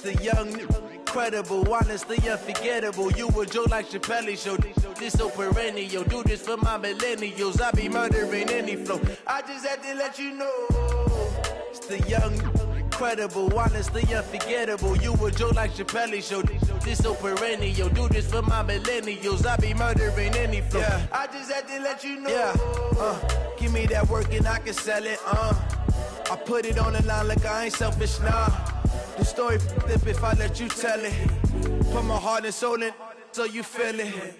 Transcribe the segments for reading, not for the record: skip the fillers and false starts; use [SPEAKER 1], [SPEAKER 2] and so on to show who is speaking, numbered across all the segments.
[SPEAKER 1] The young, incredible, honestly unforgettable. You a Joe like Chappelle show. This so perennial. Do this for my millennials. I be murdering any flow. I just had to let you know. It's the young, incredible, honestly unforgettable. You a Joe like Chappelle show. This so perennial. Do this for my millennials. I be murdering any flow. Yeah. I just had to let you know. Yeah. Give me that work and I can sell it. I put it on the line like I ain't selfish, nah. The story flip if I let you tell it. Put my heart and soul in so you feel it.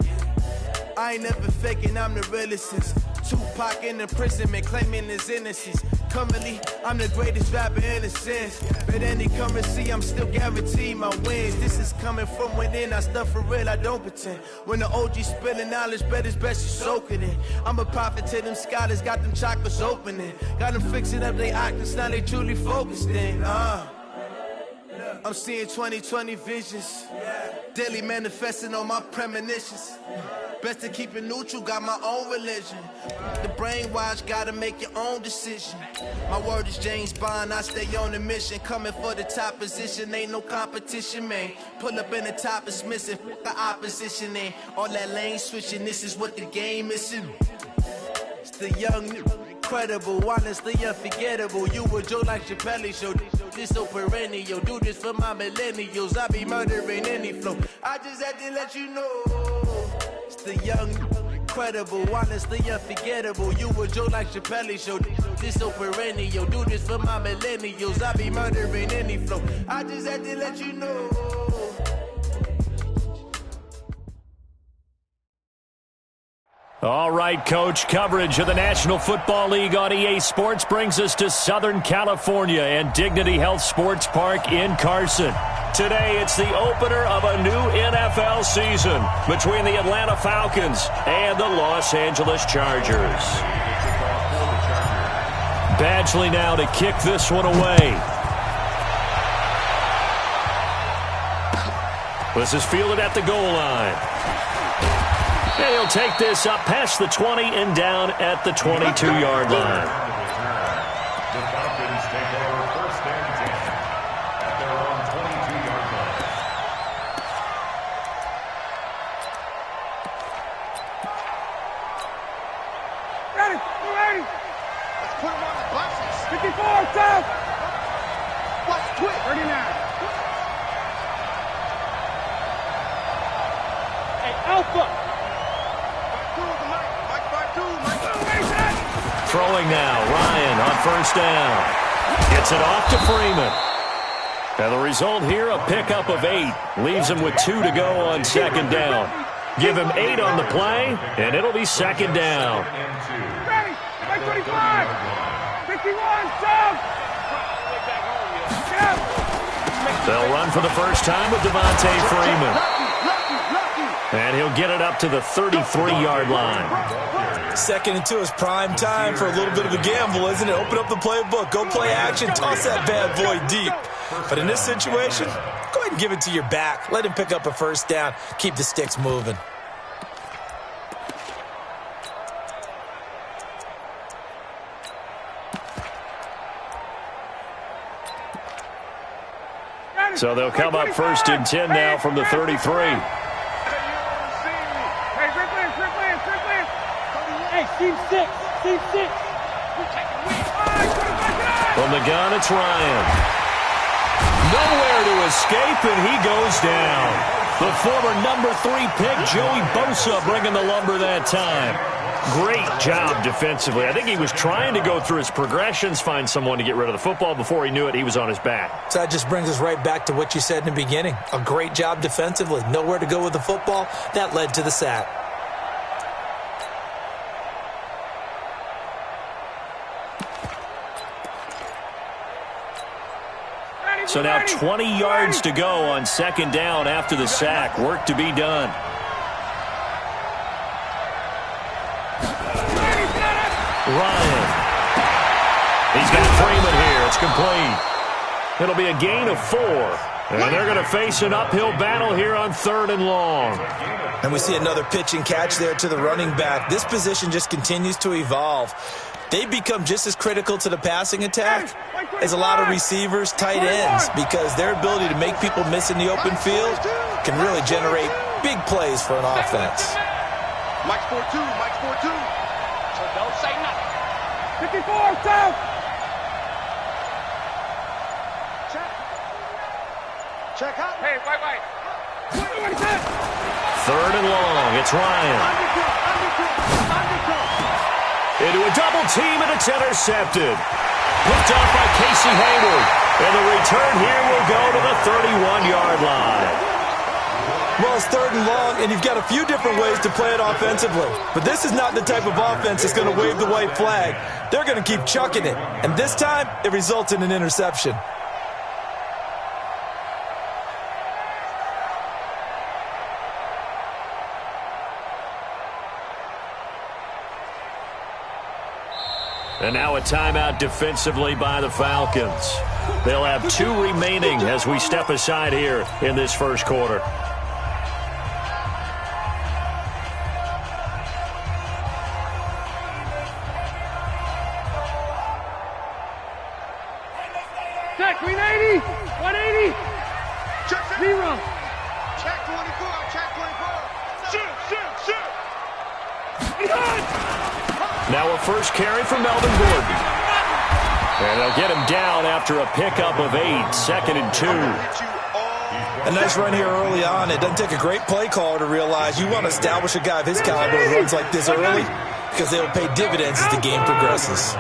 [SPEAKER 1] I ain't never faking, I'm the realest since Tupac in imprisonment, claiming his innocence. Currently, I'm the greatest rapper in a sense. But any currency, I'm still guaranteed my wins. This is coming from within, I stuff for real, I don't pretend. When the OG spilling knowledge, bet it's best you soak it in. I'm a prophet to them scholars, got them chakras opening. Got them fixing up they octaves, now they truly focused in. I'm seeing 2020 visions, daily manifesting on my premonitions. Best to keep it neutral, got my own religion. The brainwash, gotta make your own decision. My word is James Bond, I stay on the mission. Coming for the top position, ain't no competition, man. Pull up in the top, it's missing, the opposition ain't. All that lane switching, this is what the game is. It's the young, incredible, honestly unforgettable. You a Joe like Chappelle show. This so perennial. Do this for my millennials. I be murdering any flow. I just had to let you know. It's the young, incredible, honestly unforgettable. You a Joe like Chappelle show. This so perennial. Do this for my millennials. I be murdering any flow. I just had to let you know.
[SPEAKER 2] All right, Coach, coverage of the National Football League on EA Sports brings us to Southern California and Dignity Health Sports Park in Carson. Today, it's the opener of a new NFL season between the Atlanta Falcons and the Los Angeles Chargers. Badgley now to kick this one away. This is fielded at the goal line. And he'll take this up past the 20 and down at the 22-yard line.
[SPEAKER 3] The Falcons take over first and 10 at their own 22-yard line.
[SPEAKER 4] Ready. Let's put him on the buses. 54, top. Watch quick. 39. Hey, Alpha.
[SPEAKER 2] Throwing now, Ryan on first down. Gets it off to Freeman. And the result here, a pickup of 8. Leaves him with 2 to go on second down. Give him 8 on the play, and it'll be second down.
[SPEAKER 4] Ready, 25, 51, jump.
[SPEAKER 2] They'll run for the first time with Devontae Freeman. And he'll get it up to the 33-yard line.
[SPEAKER 5] 2nd and 2 is prime time for a little bit of a gamble, isn't it? Open up the playbook, go play action, toss that bad boy deep. But in this situation, go ahead and give it to your back. Let him pick up a first down. Keep the sticks moving.
[SPEAKER 2] So they'll come up first and 10 now from the 33.
[SPEAKER 4] Team 6.
[SPEAKER 2] From the gun, it's Ryan. Nowhere to escape, and he goes down. The former number 3 pick, Joey Bosa, bringing the lumber that time. Great job defensively. I think he was trying to go through his progressions, find someone to get rid of the football. Before he knew it, he was on his back.
[SPEAKER 5] So that just brings us right back to what you said in the beginning. A great job defensively. Nowhere to go with the football. That led to the sack.
[SPEAKER 2] So now 20 yards to go on second down after the sack. Work to be done. Ryan. He's got Freeman here. It's complete. It'll be a gain of 4. And they're going to face an uphill battle here on 3rd and long.
[SPEAKER 5] And we see another pitch and catch there to the running back. This position just continues to evolve. they become just as critical to the passing attack as a lot of receivers, tight ends, because their ability to make people miss in the open field can really generate big plays for an offense.
[SPEAKER 4] Mike's 4-2, Mike's 4-2.
[SPEAKER 6] So don't say nothing.
[SPEAKER 4] 54, south. Check out.
[SPEAKER 6] Hey, wait.
[SPEAKER 2] Third and long. It's Ryan. Into a double team, and it's intercepted. Picked off by Casey Hayward. And the return here will go to the 31-yard line.
[SPEAKER 5] Well, it's third and long, and you've got a few different ways to play it offensively. But this is not the type of offense that's going to wave the white flag. They're going to keep chucking it. And this time, it results in an interception.
[SPEAKER 2] And now a timeout defensively by the Falcons. They'll have 2 remaining as we step aside here in this first quarter.
[SPEAKER 6] Check, 180. 180.
[SPEAKER 4] Check
[SPEAKER 6] 0.
[SPEAKER 4] Check 24, check 24.
[SPEAKER 6] Shoot.
[SPEAKER 2] Now a first carry for Melvin Gordon. And they'll get him down after a pickup of 8, 2nd and 2.
[SPEAKER 5] A nice run here early on. It doesn't take a great play caller to realize you want to establish a guy of his caliber who runs like this early, because they'll pay dividends as the game progresses.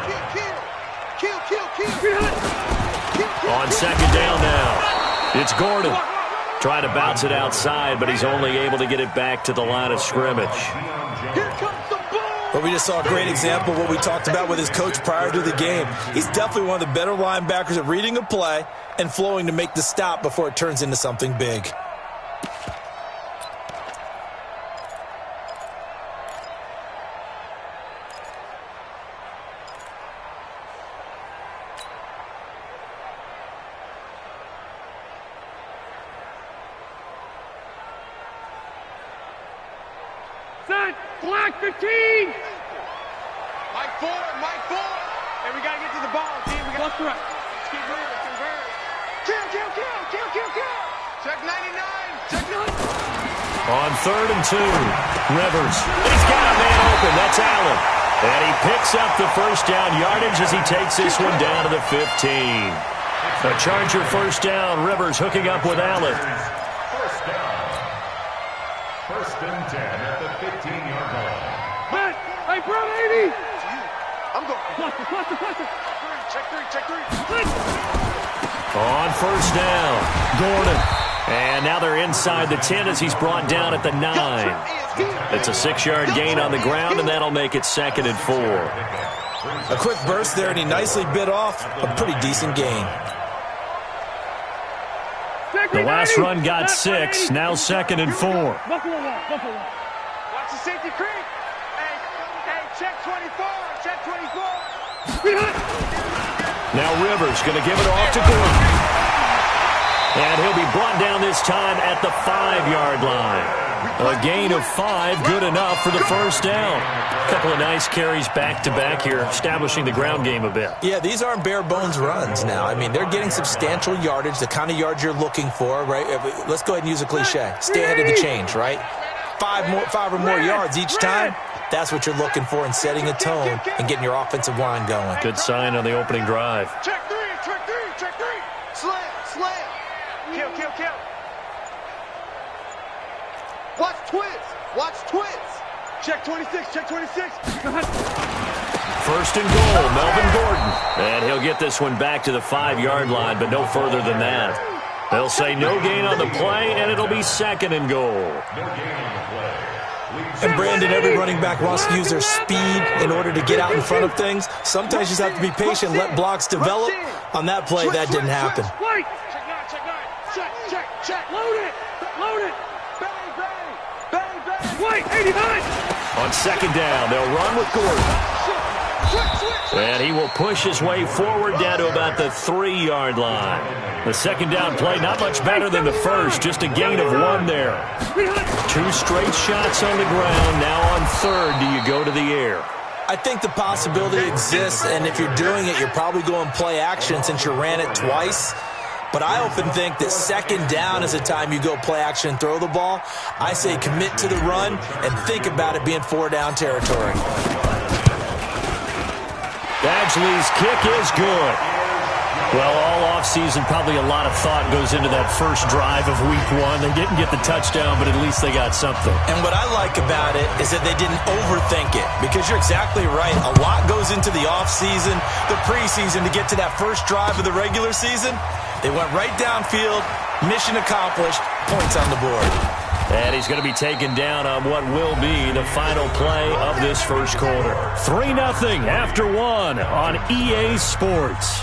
[SPEAKER 2] On second down now, it's Gordon. Trying to bounce it outside, but he's only able to get it back to the line of scrimmage.
[SPEAKER 5] But we just saw a great example of what we talked about with his coach prior to the game. He's definitely one of the better linebackers at reading a play and flowing to make the stop before it turns into something big.
[SPEAKER 6] Black 15.
[SPEAKER 4] Mike 4, Mike 4.
[SPEAKER 6] Hey, we got to get to the ball, team. We got to keep moving, convert.
[SPEAKER 4] Kill. Check 99. Check 99.
[SPEAKER 2] On 3rd and 2, Rivers. He's got a man open. That's Allen. And he picks up the first down yardage as he takes this one down to the 15. A Charger first down. Rivers hooking up with Allen.
[SPEAKER 3] First down. 1st and 10 at the 15-yard line.
[SPEAKER 6] Hey, bro, 80.
[SPEAKER 4] I'm going.
[SPEAKER 6] Cluster.
[SPEAKER 4] Check 3.
[SPEAKER 2] On first down, Gordon. And now they're inside the 10 as he's brought down at the 9. It's a 6-yard gain on the ground, and that'll make it 2nd and 4.
[SPEAKER 5] A quick burst there, and he nicely bit off a pretty decent gain.
[SPEAKER 2] The last run got 6, now 2nd and 4.
[SPEAKER 6] Buffalo.
[SPEAKER 4] Watch the safety creep. Hey, check 24. Check 24.
[SPEAKER 2] Now Rivers going to give it off to Gordon. And he'll be brought down this time at the 5-yard line. A gain of 5, good enough for the first down. A couple of nice carries back-to-back here, establishing the ground game a bit.
[SPEAKER 5] Yeah, these aren't bare-bones runs now. I mean, they're getting substantial yardage, the kind of yards you're looking for, right? Let's go ahead and use a cliche. Stay ahead of the change, right? 5 or more yards each time. That's what you're looking for in setting a tone and getting your offensive line going.
[SPEAKER 2] Good sign on the opening drive.
[SPEAKER 4] Check 3. Slam. Kill. Watch twins. Check 26.
[SPEAKER 2] First and goal, Melvin Gordon. And he'll get this one back to the 5-yard line, but no further than that. They'll say no gain on the play, and it'll be 2nd and goal.
[SPEAKER 3] No gain on the play.
[SPEAKER 5] And Brandon, every running back wants to use their speed in order to get out in front of things. Sometimes you just have to be patient, let blocks develop. On that play, that didn't happen.
[SPEAKER 6] Wait.
[SPEAKER 4] Check.
[SPEAKER 6] Load it.
[SPEAKER 4] Bang.
[SPEAKER 6] Wait, 89.
[SPEAKER 2] On second down, they'll run with Gordon. And he will push his way forward down to about the 3-yard line. The second down play, not much better than the first, just a gain of 1 there. 2 straight shots on the ground. Now on 3rd, do you go to the air?
[SPEAKER 5] I think the possibility exists, and if you're doing it, you're probably going play action since you ran it twice. But I often think that second down is the time you go play action and throw the ball. I say commit to the run and think about it being 4-down territory.
[SPEAKER 2] Badgley's kick is good. Well, all offseason, probably a lot of thought goes into that first drive of week one. They didn't get the touchdown, but at least they got something.
[SPEAKER 5] And what I like about it is that they didn't overthink it, because you're exactly right. A lot goes into the offseason, the preseason, to get to that first drive of the regular season. They went right downfield, mission accomplished, points on the board.
[SPEAKER 2] And he's going to be taken down on what will be the final play of this first quarter. 3-0 after one on EA Sports.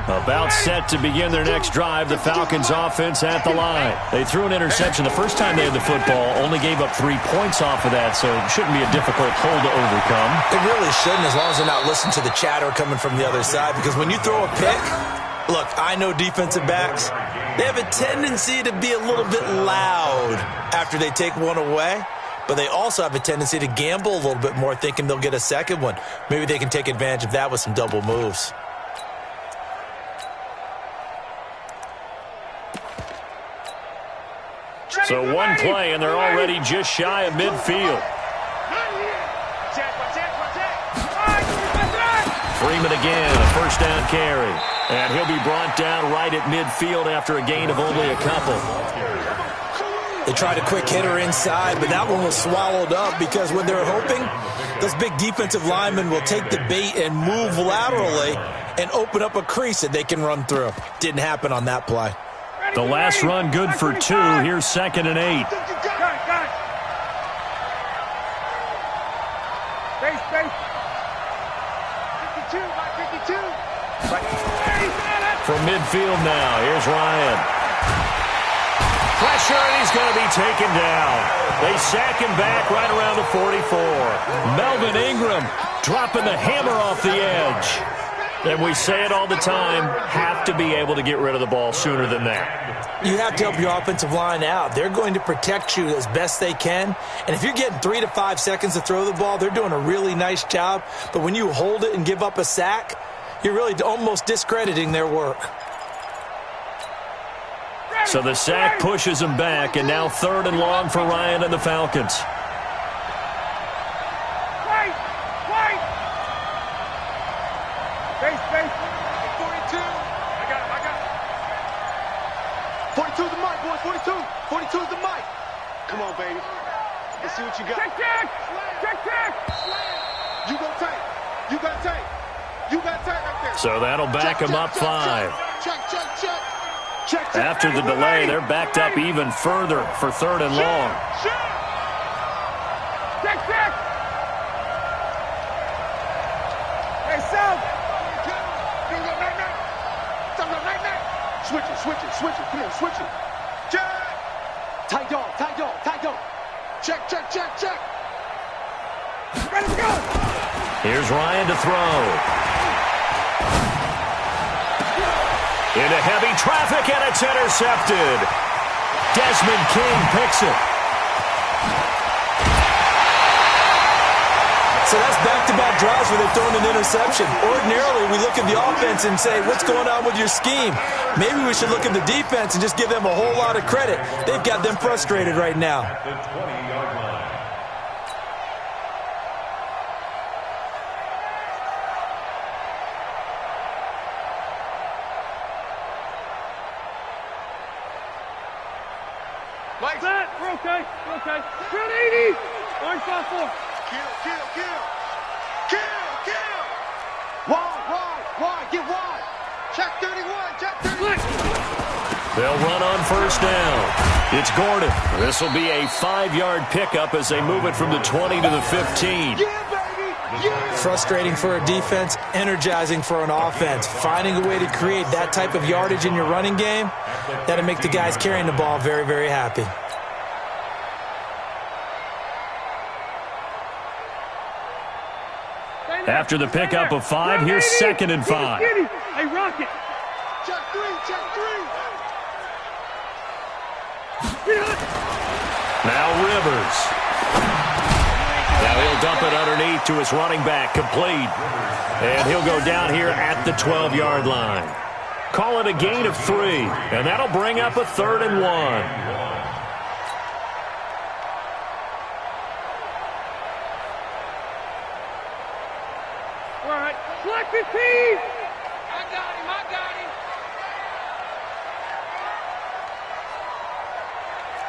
[SPEAKER 2] About set to begin their next drive, the Falcons offense at the line. They threw an interception the first time they had the football, only gave up 3 points off of that, so it shouldn't be a difficult hole to overcome.
[SPEAKER 5] It really shouldn't, as long as they're not listening to the chatter coming from the other side, because when you throw a pick, look, I know defensive backs, they have a tendency to be a little bit loud after they take one away, but they also have a tendency to gamble a little bit more, thinking they'll get a second one. Maybe they can take advantage of that with some double moves.
[SPEAKER 2] So one play, and they're already just shy of midfield. Freeman again, a first down carry. And he'll be brought down right at midfield after a gain of only a couple.
[SPEAKER 5] They tried a quick hitter inside, but that one was swallowed up, because when they're hoping, those big defensive linemen will take the bait and move laterally and open up a crease that they can run through. Didn't happen on that play.
[SPEAKER 2] The last run good for 2. Here's 2nd and 8. From midfield now, here's Ryan. Pressure, and he's going to be taken down. They sack him back right around the 44. Melvin Ingram dropping the hammer off the edge. And we say it all the time, have to be able to get rid of the ball sooner than that.
[SPEAKER 5] You have to help your offensive line out. They're going to protect you as best they can. And if you're getting 3 to 5 seconds to throw the ball, they're doing a really nice job. But when you hold it and give up a sack, you're really almost discrediting their work.
[SPEAKER 2] So the sack pushes him back, and now 3rd and long for Ryan and the Falcons.
[SPEAKER 4] Space. 42. I got it. 42 is the mic, boys. 42. 42 is the mic. Come on, baby. Let's see what you got. Check. You got tape. You got tape right there.
[SPEAKER 2] So that'll back him up 5.
[SPEAKER 4] Check.
[SPEAKER 2] After the delay, they're backed up even further for 3rd and long.
[SPEAKER 4] Check. Hey, South. Switch it. Come on, switch it. Check. Tight dog. Check. Ready to go.
[SPEAKER 2] Here's Ryan to throw. Into heavy traffic, and it's intercepted. Desmond King picks it.
[SPEAKER 5] So that's back-to-back drives where they've thrown an interception. Ordinarily, we look at the offense and say, what's going on with your scheme? Maybe we should look at the defense and just give them a whole lot of credit. They've got them frustrated right now.
[SPEAKER 3] The 20-yard line.
[SPEAKER 6] Like that. We're okay. 80. Orange 5-4.
[SPEAKER 4] Kill. Wide. Get wide. Check 31.
[SPEAKER 2] They'll run on first down. It's Gordon. This will be a 5-yard pickup as they move it from the 20 to the 15.
[SPEAKER 4] Yeah, baby. Yeah.
[SPEAKER 5] Frustrating for a defense, energizing for an offense. Finding a way to create that type of yardage in your running game, that'll make the guys carrying the ball very, very happy.
[SPEAKER 2] After the pickup of 5, here's 2nd and 5.
[SPEAKER 6] Hey, Rocket.
[SPEAKER 4] Check three.
[SPEAKER 2] Now Rivers. Now he'll dump it underneath to his running back, complete. And he'll go down here at the 12-yard line. Call it a gain of 3, and that'll bring up a 3rd and 1.
[SPEAKER 6] All right, select the team. I got him.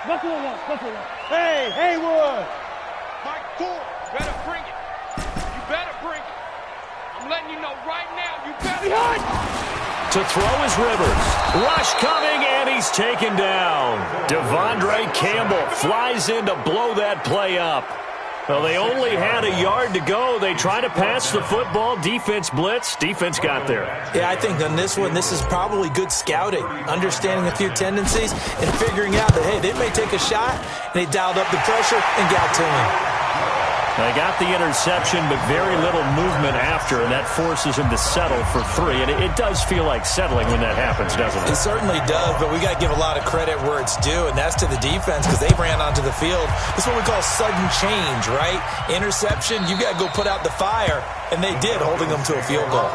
[SPEAKER 6] Buffalo one. Hey, Haywood.
[SPEAKER 4] Mike Ford, better bring it. You better bring it. I'm letting you know right now, you better.
[SPEAKER 2] To throw is Rivers. Rush coming, and he's taken down. Devondre Campbell flies in to blow that play up. Well, they only had a yard to go. They tried to pass the football. Defense blitz. Defense got there.
[SPEAKER 5] Yeah, I think on this one, this is probably good scouting, understanding a few tendencies, and figuring out that, hey, they may take a shot, and they dialed up the pressure and got to him.
[SPEAKER 2] They got the interception, but very little movement after, and that forces him to settle for 3. And it does feel like settling when that happens, doesn't it?
[SPEAKER 5] It certainly does, but we got to give a lot of credit where it's due, and that's to the defense because they ran onto the field. That's what we call sudden change, right? Interception, you got to go put out the fire, and they did, holding them to a field goal.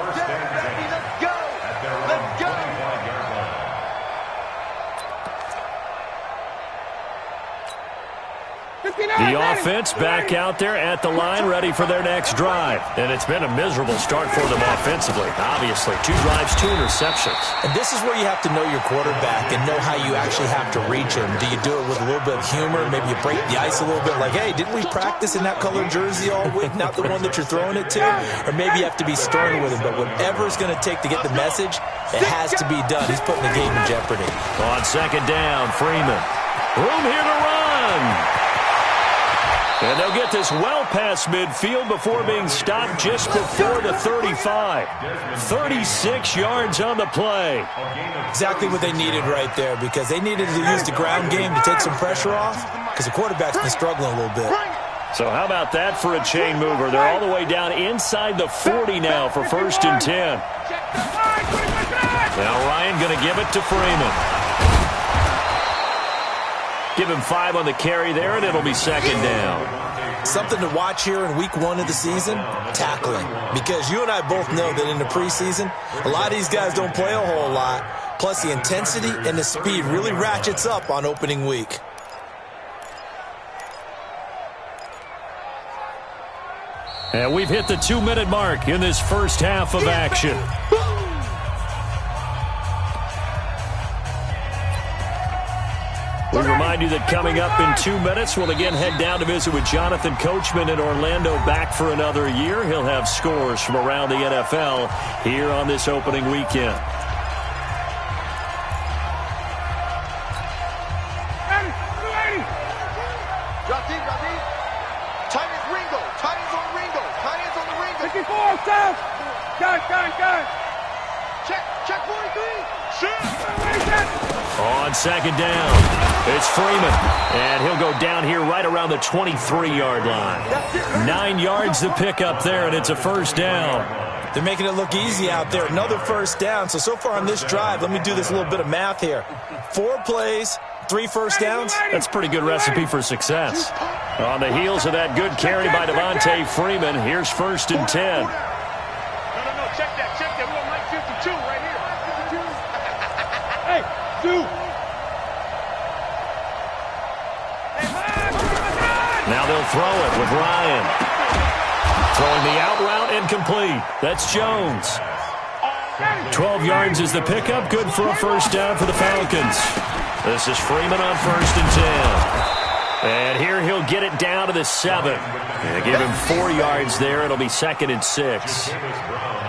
[SPEAKER 2] The offense back out there at the line, ready for their next drive. And it's been a miserable start for them offensively. Obviously, 2 drives, 2 interceptions.
[SPEAKER 5] And this is where you have to know your quarterback and know how you actually have to reach him. Do you do it with a little bit of humor? Maybe you break the ice a little bit like, hey, didn't we practice in that colored jersey all week, not the one that you're throwing it to? Or maybe you have to be stern with him. But whatever it's going to take to get the message, it has to be done. He's putting the game in jeopardy.
[SPEAKER 2] On 2nd down, Freeman. Room here to run. And they'll get this well past midfield before being stopped just before the 35. 36 yards on the play.
[SPEAKER 5] Exactly what they needed right there because they needed to use the ground game to take some pressure off because the quarterback's been struggling a little bit.
[SPEAKER 2] So how about that for a chain mover? They're all the way down inside the 40 now for 1st and 10. Now Ryan going to give it to Freeman. Give him 5 on the carry there, and it'll be 2nd down.
[SPEAKER 5] Something to watch here in week 1 of the season, tackling. Because you and I both know that in the preseason, a lot of these guys don't play a whole lot. Plus, the intensity and the speed really ratchets up on opening week.
[SPEAKER 2] And we've hit the 2-minute mark in this first half of action. We remind you that coming up in 2 minutes, we'll again head down to visit with Jonathan Coachman in Orlando, back for another year. He'll have scores from around the NFL here on this opening weekend.
[SPEAKER 4] Drop deep. Tight ends Ringo. Tight ends on the Ringo.
[SPEAKER 6] 54, South. Gun.
[SPEAKER 4] Check 43. Shoot.
[SPEAKER 2] On 2nd down, it's Freeman, and he'll go down here right around the 23-yard line. 9 yards to pick up there, and it's a 1st down.
[SPEAKER 5] They're making it look easy out there. Another 1st down. So far on this drive, let me do this little bit of math here. 4 plays, 3 1st downs.
[SPEAKER 2] That's a pretty good recipe for success. On the heels of that good carry by Devontae Freeman, here's 1st and 10.
[SPEAKER 4] No. Check that. We want Mike 52 right here.
[SPEAKER 6] Hey, dude.
[SPEAKER 2] Now they'll throw it with Ryan. Throwing the out route and complete. That's Jones. 12 yards is the pickup. Good for a 1st down for the Falcons. This is Freeman on 1st and 10. And here he'll get it down to the 7. And give him 4 yards there. It'll be 2nd and 6.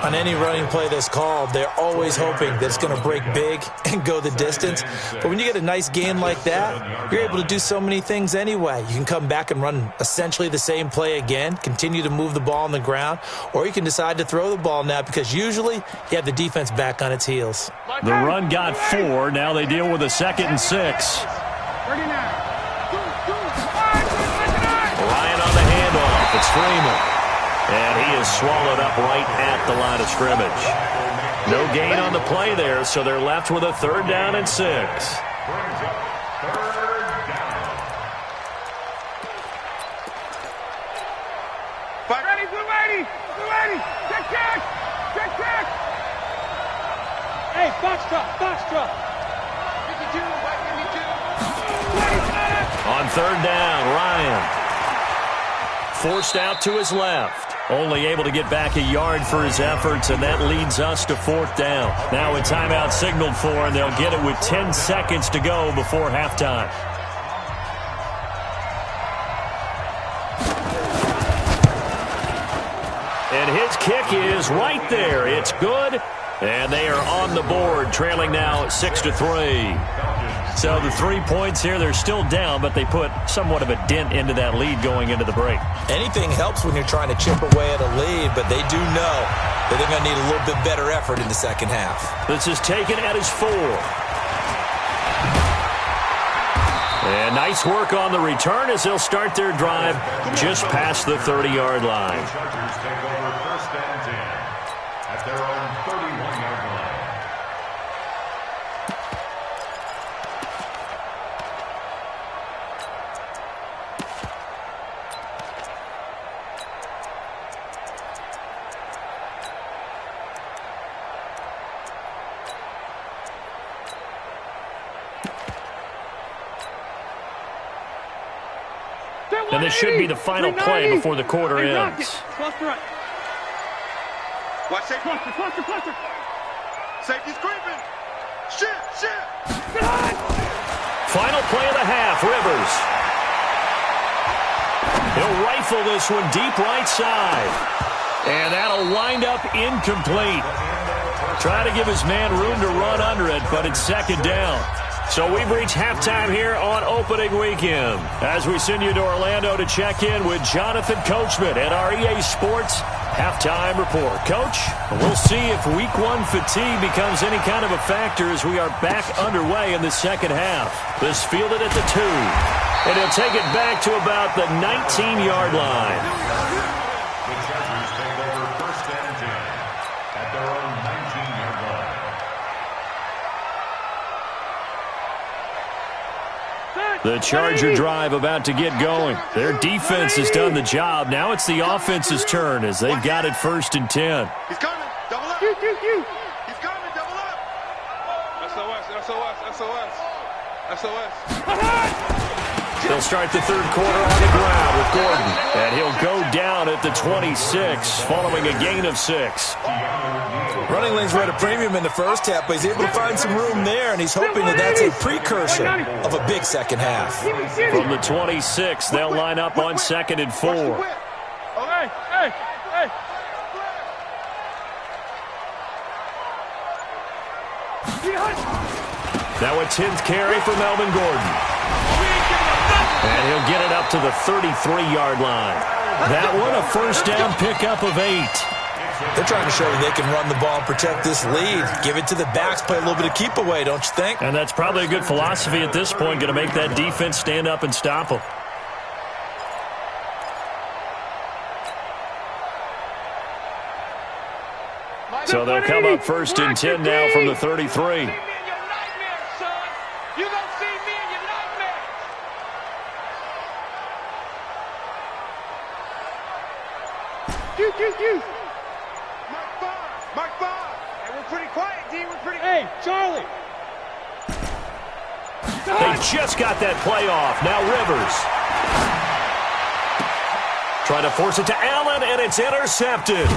[SPEAKER 5] On any running play that's called, they're always hoping that it's going to break big and go the distance. But when you get a nice gain like that, you're able to do so many things anyway. You can come back and run essentially the same play again, continue to move the ball on the ground, or you can decide to throw the ball now because usually you have the defense back on its heels.
[SPEAKER 2] The run got 4. Now they deal with a 2nd and 6. Ryan on the handoff. It's Freeman. And he is swallowed up right at the line of scrimmage. No gain on the play there, so they're left with a 3rd down and 6.
[SPEAKER 6] Foxtrot.
[SPEAKER 2] On third down, Ryan. Forced out to his left. Only able to get back a yard for his efforts, and that leads us to fourth down. Now a timeout signaled for, and they'll get it with 10 seconds to go before halftime. And his kick is right there. It's good, and they are on the board, trailing now 6-3. So the 3 points here, they're still down, but they put somewhat of a dent into that lead going into the break.
[SPEAKER 5] Anything helps when you're trying to chip away at a lead, but they do know that they're going to need a little bit better effort in the second half.
[SPEAKER 2] This is taken at his 4. And nice work on the return as they'll start their drive just past the 30-yard line.
[SPEAKER 3] The Chargers take over first and 10 at their own 31-yard line.
[SPEAKER 2] And this should be the final play before the quarter ends.
[SPEAKER 6] Cluster.
[SPEAKER 4] Watch safety. Cluster. Safety's creeping. Shit.
[SPEAKER 2] Final play of the half, Rivers. He'll rifle this one deep right side. And that'll wind up incomplete. Try to give his man room to run under it, but it's second down. So we've reached halftime here on opening weekend as we send you to Orlando to check in with Jonathan Coachman at our EA Sports Halftime Report. Coach, we'll see if Week 1 fatigue becomes any kind of a factor as we are back underway in the second half. This fielded at the 2, and he'll take it back to about the 19-yard line.
[SPEAKER 3] The Chargers take over first and 10 at their own 19-yard line.
[SPEAKER 2] The Charger drive about to get going. Their defense has done the job. Now it's the offense's turn as they've got it first and 10.
[SPEAKER 4] He's coming. Double up.
[SPEAKER 6] He's
[SPEAKER 4] coming. Double up.
[SPEAKER 6] SOS.
[SPEAKER 2] They'll start the third quarter on the ground with Gordon. And he'll go down at the 26 following a gain of 6.
[SPEAKER 5] Running lanes were at a premium in the first half, but he's able to find some room there, and he's hoping that that's a precursor of a big second half.
[SPEAKER 2] From the 26, they'll line up on 2nd and 4.
[SPEAKER 6] Hey.
[SPEAKER 2] Now a 10th carry for Melvin Gordon. And he'll get it up to the 33-yard line. That one a first down pickup of 8.
[SPEAKER 5] They're trying to show that they can run the ball and protect this lead. Give it to the backs, play a little bit of keep away, don't you think?
[SPEAKER 2] And that's probably a good philosophy at this point, going to make that defense stand up and stop them. So they'll come up first and 10 now from the 33.
[SPEAKER 4] Mark 5. Hey, we're pretty quiet, D.
[SPEAKER 6] Hey, Charlie.
[SPEAKER 2] They just got that play off. Now Rivers. Trying to force it to Allen, and it's intercepted.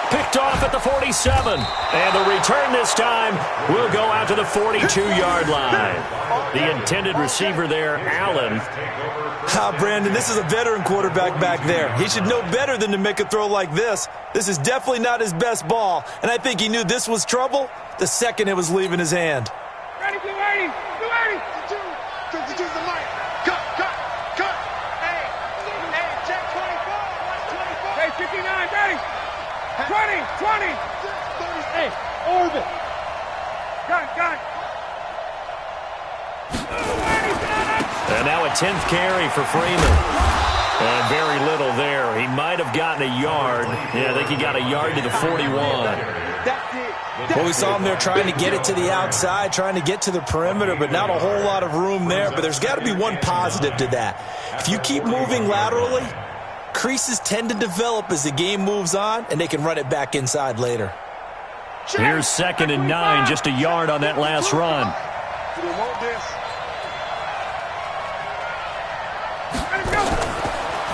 [SPEAKER 2] Picked off at the 47. And the return this time will go out to the 42-yard line. The intended receiver there, Allen.
[SPEAKER 5] Brandon, this is a veteran quarterback back there. He should know better than to make a throw like this. This is definitely not his best ball, and I think he knew this was trouble the second it was leaving his hand.
[SPEAKER 6] Ready. 52 the mic.
[SPEAKER 4] Cut. Hey, check 24. What's 24?
[SPEAKER 6] Hey, 59, ready. 20. Hey, orbit. Got.
[SPEAKER 2] And now a 10th carry for Freeman. And very little there. He might have gotten a yard. Yeah, I think he got a yard to the 41.
[SPEAKER 5] Well, we saw him there trying to get it to the outside, trying to get to the perimeter, but not a whole lot of room there. But there's got to be one positive to that. If you keep moving laterally, creases tend to develop as the game moves on, and they can run it back inside later.
[SPEAKER 2] Here's 2nd and 9, just a yard on that last run.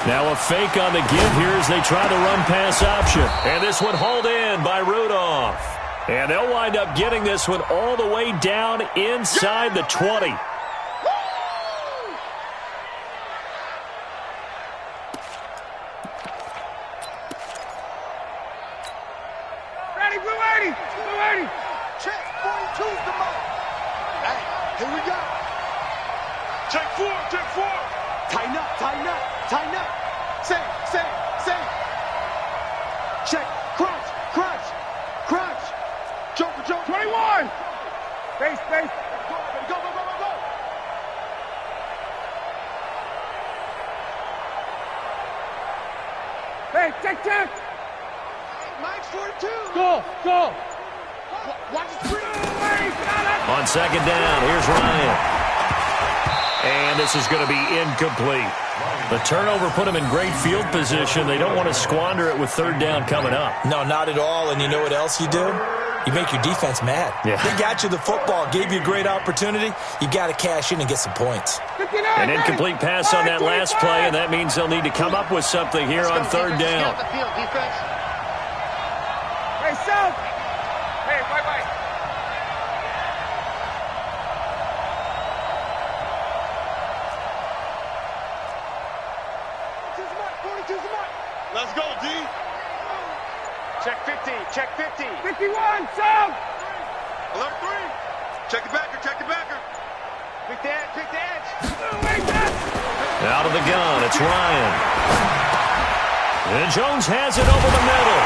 [SPEAKER 2] Now a fake on the give here as they try the run-pass option. And this one hauled in by Rudolph. And they'll wind up getting this one all the way down inside the 20.
[SPEAKER 6] Ready, blue 80! Blue 80!
[SPEAKER 4] Check 42's the mark. Hey, here we go. Check 4, check 4. Tighten up, tighten up, tighten up. Say. Check, crunch. Joker.
[SPEAKER 6] 21! Base.
[SPEAKER 4] Go.
[SPEAKER 6] Hey, check.
[SPEAKER 4] Mike's 42.
[SPEAKER 6] Go.
[SPEAKER 4] Watch the screen.
[SPEAKER 2] On 2nd down, here's Ryan. And this is going to be incomplete. The turnover put them in great field position. They don't want to squander it with 3rd down coming up.
[SPEAKER 5] No, not at all. And you know what else you do? You make your defense mad.
[SPEAKER 2] Yeah.
[SPEAKER 5] They got you the football, gave you a great opportunity. You got to cash in and get some points.
[SPEAKER 6] 59,
[SPEAKER 2] An incomplete pass on that last play, and that means they'll need to come up with something here on 3rd down.
[SPEAKER 6] Hey, south! Hey, right.
[SPEAKER 4] 42's the mark. Let's go, D. Check 50.
[SPEAKER 6] 51, south!
[SPEAKER 4] Alert 3. Check the backer. Pick the edge.
[SPEAKER 2] Out of the gun, it's Ryan. And Jones has it over the middle.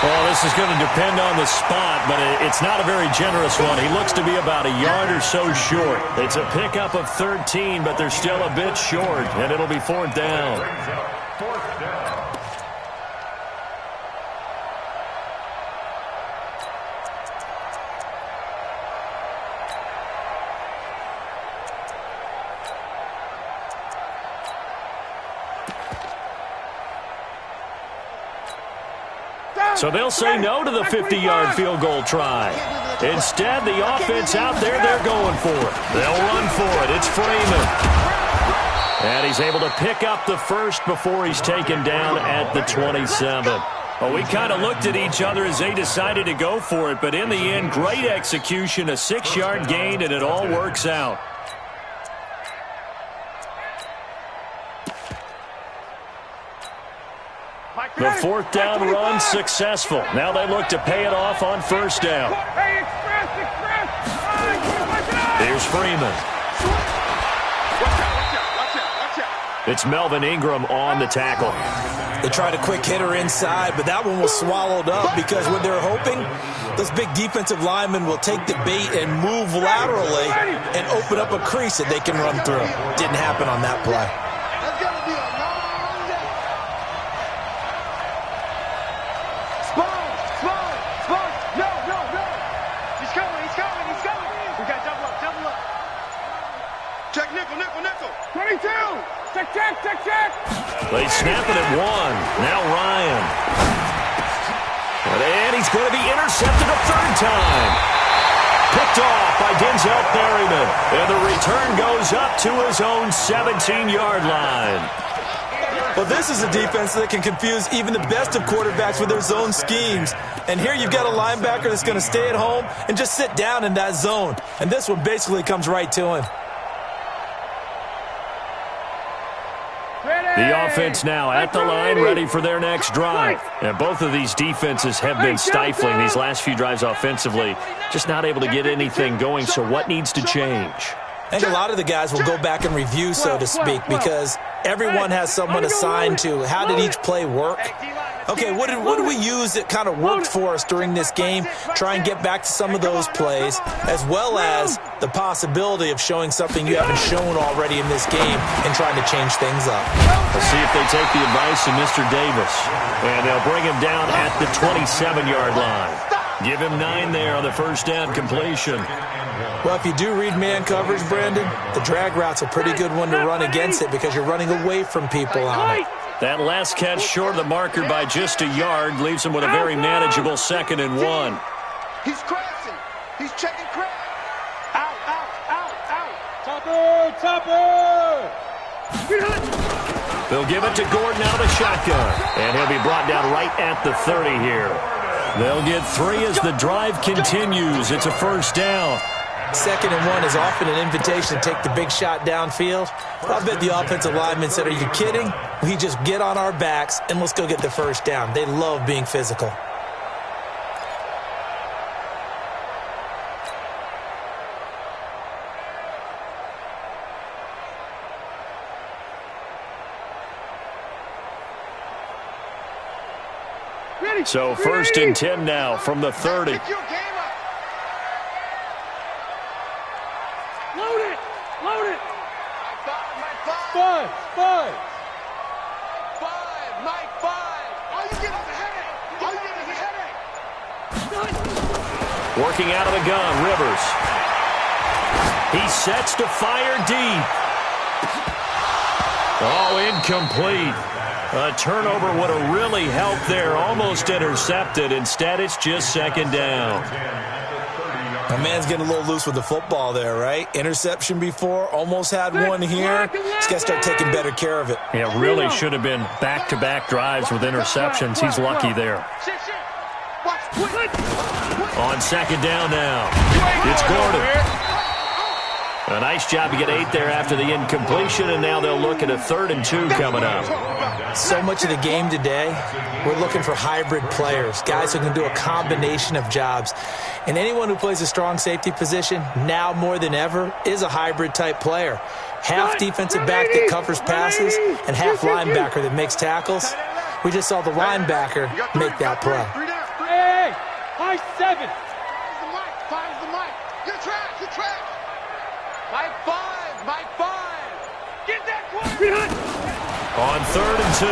[SPEAKER 2] Well, this is going to depend on the spot, but it's not a very generous one. He looks to be about a yard or so short. It's a pickup of 13, but they're still a bit short, and it'll be 4th down. So they'll say no to the 50-yard field goal try. Instead, the offense out there, they're going for it. They'll run for it. It's Freeman. And he's able to pick up the first before he's taken down at the 27. Well, we kind of looked at each other as they decided to go for it, but in the end, great execution, a 6-yard gain, and it all works out. The 4th down run successful. Now they look to pay it off on 1st down.
[SPEAKER 6] Hey, express!
[SPEAKER 2] Here's Freeman.
[SPEAKER 4] Watch out.
[SPEAKER 2] It's Melvin Ingram on the tackle.
[SPEAKER 5] They tried a quick hitter inside, but that one was swallowed up because what they're hoping, those big defensive linemen will take the bait and move laterally and open up a crease that they can run through. Didn't happen on that play.
[SPEAKER 4] That's going to be a long day. Spawn. No. He's coming. We got double up. Check nickel.
[SPEAKER 6] 22! Check!
[SPEAKER 2] They snap it at 1. Now Ryan. And he's going to be intercepted a 3rd time. Picked off by Denzel Perryman. And the return goes up to his own 17-yard line.
[SPEAKER 5] Well, this is a defense that can confuse even the best of quarterbacks with their zone schemes. And here you've got a linebacker that's going to stay at home and just sit down in that zone. And this one basically comes right to him.
[SPEAKER 2] The offense now at the line, ready for their next drive. And both of these defenses have been stifling these last few drives offensively. Just not able to get anything going, so what needs to change?
[SPEAKER 5] I think a lot of the guys will go back and review, so to speak, because everyone has someone assigned to how did each play work. Okay, what did we use that kind of worked for us during this game? Try and get back to some of those plays, as well as the possibility of showing something you haven't shown already in this game and trying to change things up.
[SPEAKER 2] We'll see if they take the advice of Mr. Davis. And they'll bring him down at the 27-yard line. Give him 9 there on the 1st down completion.
[SPEAKER 5] Well, if you do read man coverage, Brandon, the drag route's a pretty good one to run against it because you're running away from people on it.
[SPEAKER 2] That last catch short of the marker by just a yard leaves him with a very manageable 2nd and 1.
[SPEAKER 4] He's crashing. He's checking crash. Out, out, out, out.
[SPEAKER 6] Topper, topper.
[SPEAKER 2] They'll give it to Gordon out of the shotgun. And he'll be brought down right at the 30 here. They'll get 3 as the drive continues. It's a first down.
[SPEAKER 5] 2nd and 1 is often an invitation to take the big shot downfield. I bet the offensive lineman said, are you kidding? We just get on our backs and let's go get the first down. They love being physical.
[SPEAKER 2] So 1st and 10 now from the 30.
[SPEAKER 6] Load it. Load it. Five.
[SPEAKER 4] Mike, 5. All you get is a headache. All you get is a headache.
[SPEAKER 2] Working out of the gun, Rivers. He sets to fire deep. Oh, incomplete. A turnover would have really helped there. Almost intercepted. Instead, it's just 2nd down.
[SPEAKER 5] My man's getting a little loose with the football there, right? Interception before, almost had one here. He's got to start taking better care of it.
[SPEAKER 2] Yeah, really should have been back-to-back drives with interceptions. He's lucky there. On 2nd down now, it's Gordon. A nice job to get 8 there after the incompletion, and now they'll look at a 3rd and 2 coming up.
[SPEAKER 5] So much of the game today, we're looking for hybrid players, guys who can do a combination of jobs. And anyone who plays a strong safety position, now more than ever, is a hybrid-type player. Half defensive back that covers passes and half linebacker that makes tackles. We just saw the linebacker make that play.
[SPEAKER 6] Hey, high 7.
[SPEAKER 4] Five's the mic. You're trash. Mike 5. Get that quarterback.
[SPEAKER 2] On 3rd and 2,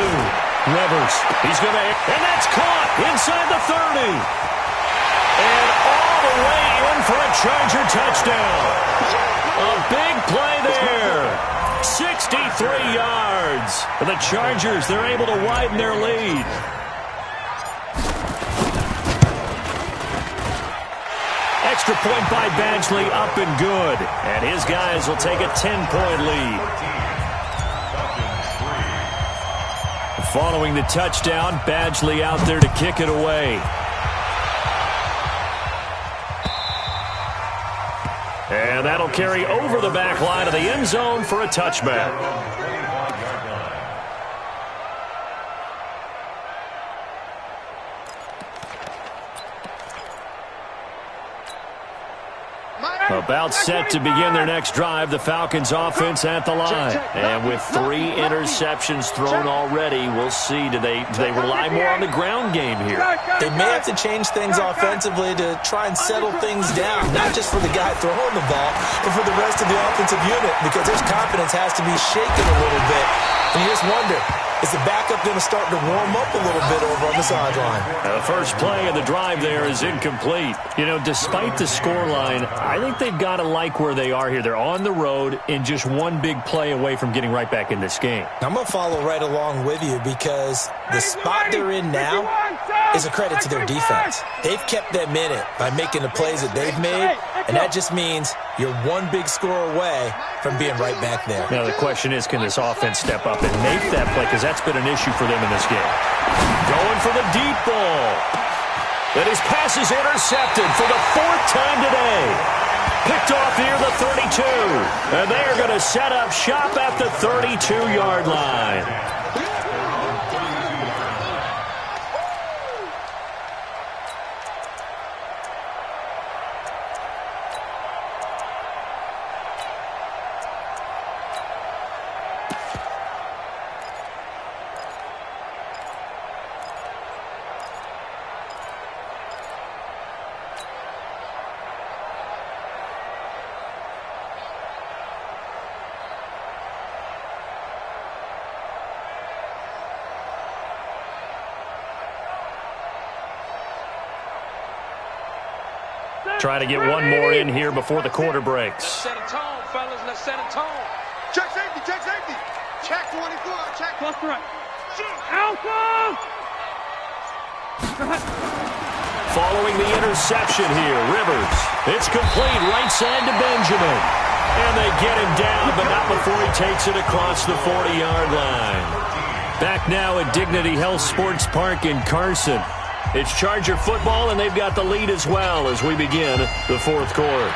[SPEAKER 2] Rivers. He's going to, and that's caught inside the 30. And all the way in for a Charger touchdown. A big play there. 63 yards. For the Chargers, they're able to widen their lead. Extra point by Badgley, up and good. And his guys will take a 10-point lead. Following the touchdown, Badgley out there to kick it away. And that'll carry over the back line of the end zone for a touchback. About set to begin their next drive, the Falcons offense at the line. And with 3 interceptions thrown already, we'll see. Do they rely more on the ground game here?
[SPEAKER 5] They may have to change things offensively to try and settle things down, not just for the guy throwing the ball, but for the rest of the offensive unit, because his confidence has to be shaken a little bit. And you just wonder, is the backup going to start to warm up a little bit over on the sideline?
[SPEAKER 2] The first play of the drive there is incomplete. You know, despite the scoreline, I think they've got to like where they are here. They're on the road and just one big play away from getting right back in this game.
[SPEAKER 5] I'm going to follow right along with you because the spot they're in now is a credit to their defense. They've kept them in it by making the plays that they've made, and that just means you're one big score away from being right back there.
[SPEAKER 2] Now the question is, can this offense step up and make that play? Because that's been an issue for them in this game. Going for the deep ball. And his pass is intercepted for the 4th time today. Picked off near the 32. And they are going to set up shop at the 32-yard line. Try to get one more in here before the quarter breaks.
[SPEAKER 4] Let's set a tone, fellas. Let's set a tone. Check safety. Check safety. Check 24. Check.
[SPEAKER 6] Plus right. Alpha!
[SPEAKER 2] following the interception here. Rivers. It's complete right side to Benjamin. And they get him down, but not before he takes it across the 40-yard line. Back now at Dignity Health Sports Park in Carson. It's Charger football, and they've got the lead as well as we begin the fourth quarter.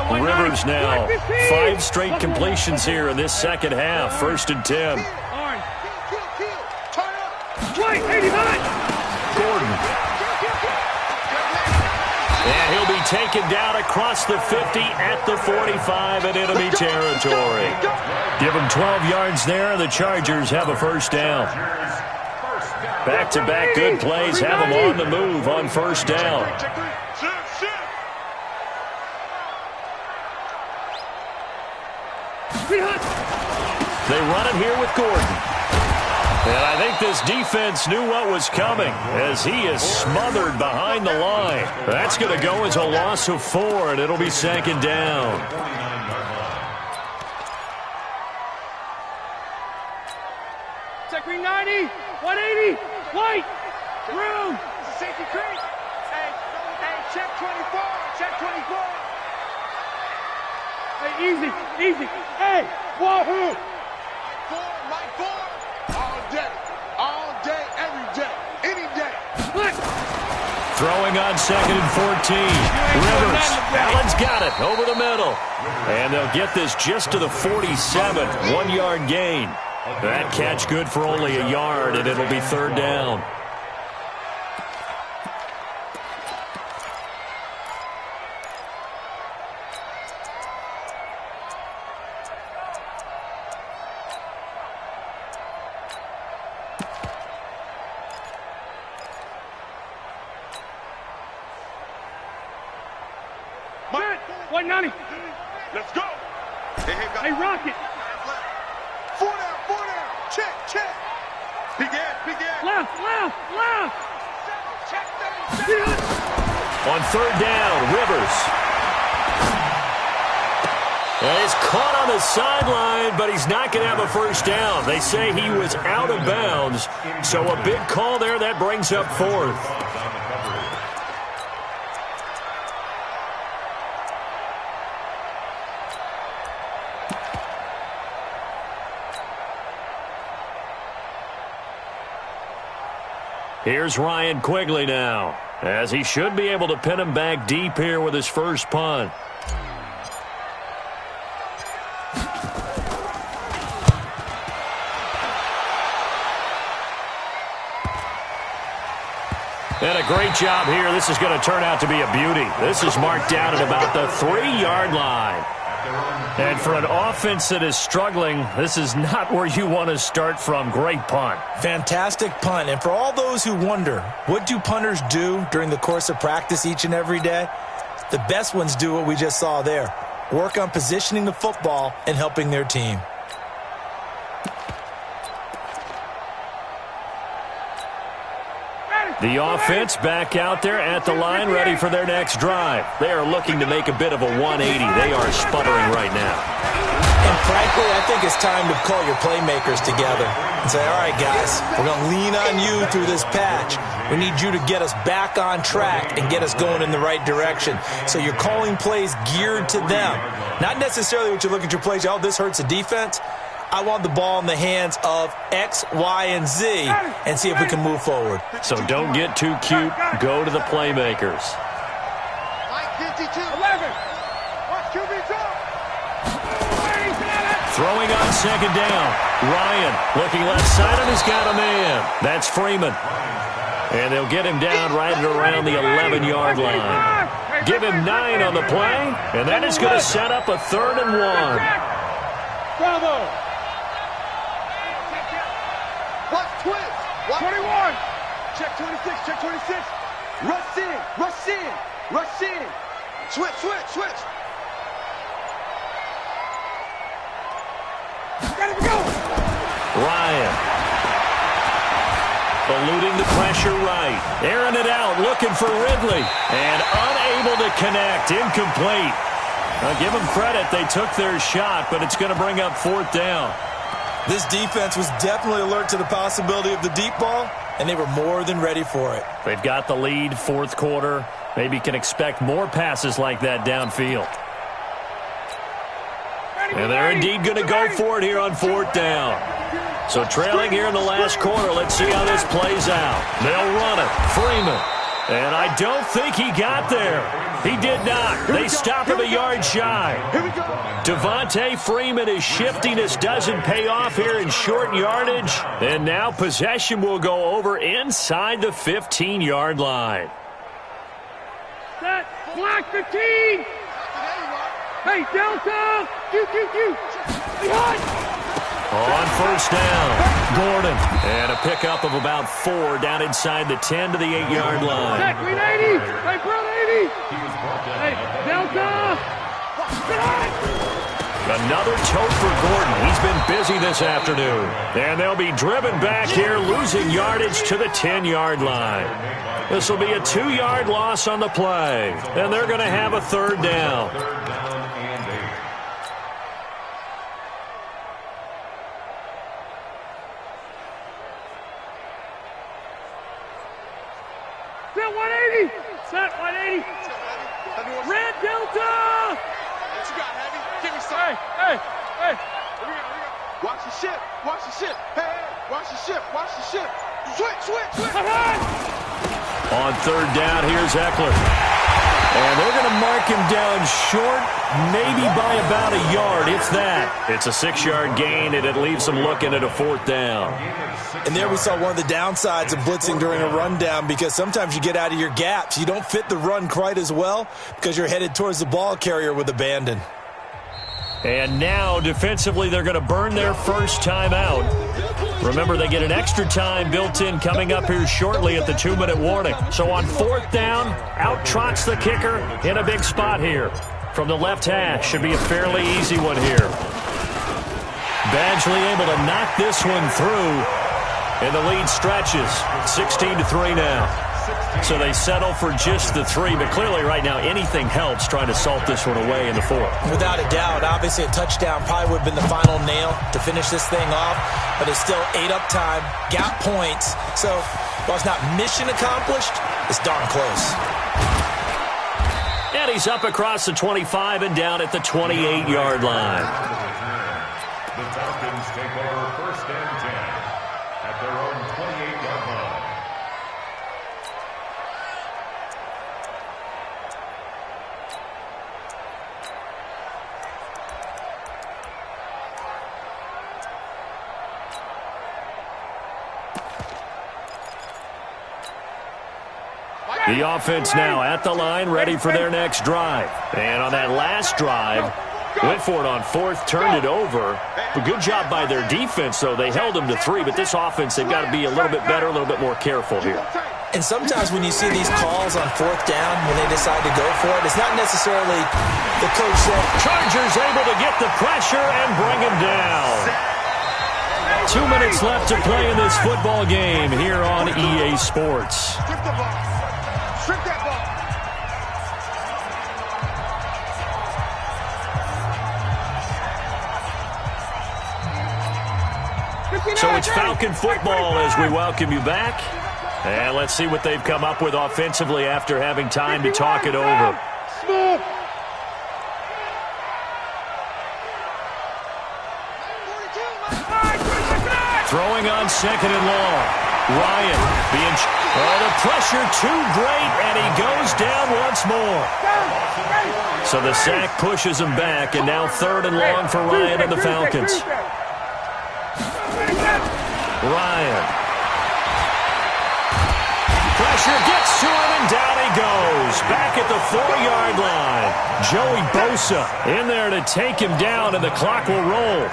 [SPEAKER 2] Rivers now 5 straight completions here in this second half. 1st and 10. Gordon. And he'll be taken down across the 50 at the 45 in enemy territory. Give him 12 yards there, and the Chargers have a first down. Back-to-back good plays have them on the move on first down. They run it here with Gordon. And I think this defense knew what was coming as he is smothered behind the line. That's going to go as a loss of 4, and it'll be second down.
[SPEAKER 6] Check green 90, 180, white, room. Safety creek. Hey, check 24, check 24. Hey, easy. Hey, wahoo.
[SPEAKER 4] Mike 4. All day, every day, any day.
[SPEAKER 2] Throwing on 2nd and 14. Rivers. Allen's got it over the middle. And they'll get this just to the 47. 1-yard gain. That catch good for only a yard, and it'll be third down.
[SPEAKER 4] Let's go.
[SPEAKER 6] Hey, Rocket.
[SPEAKER 4] 4 down. Check. Peek in.
[SPEAKER 6] Left.
[SPEAKER 4] Check 37.
[SPEAKER 2] On third down, Rivers. And he's caught on the sideline, but he's not going to have a first down. They say he was out of bounds, so a big call there. That brings up 4th. Here's Ryan Quigley now, as he should be able to pin him back deep here with his first punt. And a great job here. This is going to turn out to be a beauty. This is marked down at about the 3-yard line. And for an offense that is struggling, this is not where you want to start from. Great punt.
[SPEAKER 5] Fantastic punt. And for all those who wonder, what do punters do during the course of practice each and every day? The best ones do what we just saw there. Work on positioning the football and helping their team.
[SPEAKER 2] The offense back out there at the line, ready for their next drive. They are looking to make a bit of a 180. They are sputtering right now.
[SPEAKER 5] And frankly, I think it's time to call your playmakers together and say, all right, guys, we're going to lean on you through this patch. We need you to get us back on track and get us going in the right direction. So you're calling plays geared to them. Not necessarily what you look at your plays, oh, this hurts the defense. I want the ball in the hands of X, Y, and Z and see if we can move forward.
[SPEAKER 2] So don't get too cute. Go to the playmakers.
[SPEAKER 4] Mike 52.
[SPEAKER 6] 11. Watch QB talk.
[SPEAKER 2] Throwing on second down. Ryan looking left side, and he's got a man. That's Freeman. And they'll get him down right at around the 11-yard line. Give him 9 on the play, and that is going to set up a 3rd and 1.
[SPEAKER 6] Bravo.
[SPEAKER 4] Watch twist. Watch
[SPEAKER 6] 21.
[SPEAKER 4] Check 26. Check 26. Rush in. Rush in. Rush in. Switch. Switch. Switch.
[SPEAKER 6] Ready to go.
[SPEAKER 2] Ryan. Eluding the pressure right. Airing it out. Looking for Ridley. And unable to connect. Incomplete. Now give them credit. They took their shot, but it's going to bring up 4th down.
[SPEAKER 5] This defense was definitely alert to the possibility of the deep ball, and they were more than ready for it.
[SPEAKER 2] They've got the lead, 4th quarter. Maybe can expect more passes like that downfield. And they're indeed going to go for it here on 4th down. So trailing here in the last quarter, let's see how this plays out. They'll run it. Freeman. And I don't think he got there. He did not. They stop him a yard shy. Devontae Freeman is shifting. This doesn't pay off here in short yardage. And now possession will go over inside the 15-yard line.
[SPEAKER 6] Set. Block 15. Hey, Delta. Q. Behind.
[SPEAKER 2] On 1st down, Gordon. And a pickup of about 4 down inside the 10 to the 8-yard line.
[SPEAKER 6] Check, green 80. Hey, bro, 80. Hey, Delta.
[SPEAKER 2] Another tote for Gordon. He's been busy this afternoon. And they'll be driven back here, losing yardage to the 10-yard line. This will be a 2-yard loss on the play. And they're going to have a 3rd down.
[SPEAKER 6] Set 180. Red Delta.
[SPEAKER 4] What you got, Heavy? Give me some.
[SPEAKER 6] Hey.
[SPEAKER 4] Here we go. Watch the ship. Hey, watch the ship. Switch.
[SPEAKER 2] On 3rd down, here's Eckler. And they're going to mark him down short, maybe by about a yard, if that. It's a 6-yard gain, and it leaves them looking at a 4th down.
[SPEAKER 5] And there we saw one of the downsides of blitzing during a rundown, because sometimes you get out of your gaps. You don't fit the run quite as well because you're headed towards the ball carrier with abandon.
[SPEAKER 2] And now, defensively, they're going to burn their first time out. Remember, they get an extra time built in coming up here shortly at the 2-minute warning. So on 4th down, out trots the kicker in a big spot here. From the left hash, should be a fairly easy one here. Badgley able to knock this one through. And the lead stretches, 16-3 now. So they settle for just the 3, but clearly right now anything helps trying to salt this one away in the 4th.
[SPEAKER 5] Without a doubt, obviously a touchdown probably would have been the final nail to finish this thing off, but it's still 8 up time, got points. So while it's not mission accomplished, it's darn close.
[SPEAKER 2] And he's up across the 25 and down at the 28-yard line.
[SPEAKER 3] The Falcons take over 1st and 10 at their own 28-yard line.
[SPEAKER 2] The offense now at the line, ready for their next drive. And on that last drive, went for it on 4th, turned it over. A good job by their defense, though. They held them to 3, but this offense, they've got to be a little bit better, a little bit more careful here.
[SPEAKER 5] And sometimes when you see these calls on 4th down, when they decide to go for it, it's not necessarily the coach said.
[SPEAKER 2] Chargers able to get the pressure and bring him down. 2 minutes left to play in this football game here on EA Sports.
[SPEAKER 4] Strip that ball.
[SPEAKER 2] So it's Falcon football as we welcome you back. And let's see what they've come up with offensively after having time to talk it over. Throwing on 2nd and long. Ryan being... the pressure too great, and he goes down once more. So the sack pushes him back, and now 3rd and long for Ryan and the Falcons. Ryan. Pressure gets to him, and down he goes. Back at the 4-yard line. Joey Bosa in there to take him down, and the clock will roll.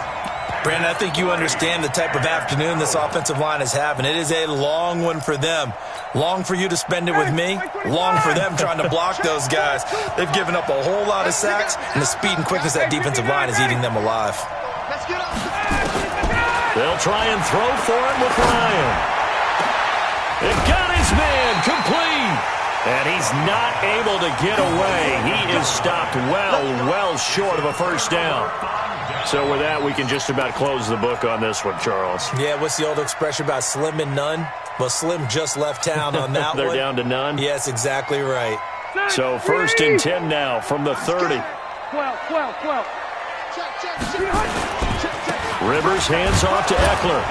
[SPEAKER 5] Brandon, I think you understand the type of afternoon this offensive line is having. It is a long one for them. Long for you to spend it with me. Long for them trying to block those guys. They've given up a whole lot of sacks, and the speed and quickness of that defensive line is eating them alive.
[SPEAKER 2] They'll try and throw for it with Ryan. It got his man complete. And he's not able to get away. He is stopped well short of a first down. So with that, we can just about close the book on this one, Charles.
[SPEAKER 5] Yeah, what's the old expression about slim and none? Well, Slim just left town on that
[SPEAKER 2] They're
[SPEAKER 5] one.
[SPEAKER 2] down to none?
[SPEAKER 5] Yes, exactly right.
[SPEAKER 2] So 1st and 10 now from the 30.
[SPEAKER 6] 12.
[SPEAKER 2] Rivers hands off to Eckler.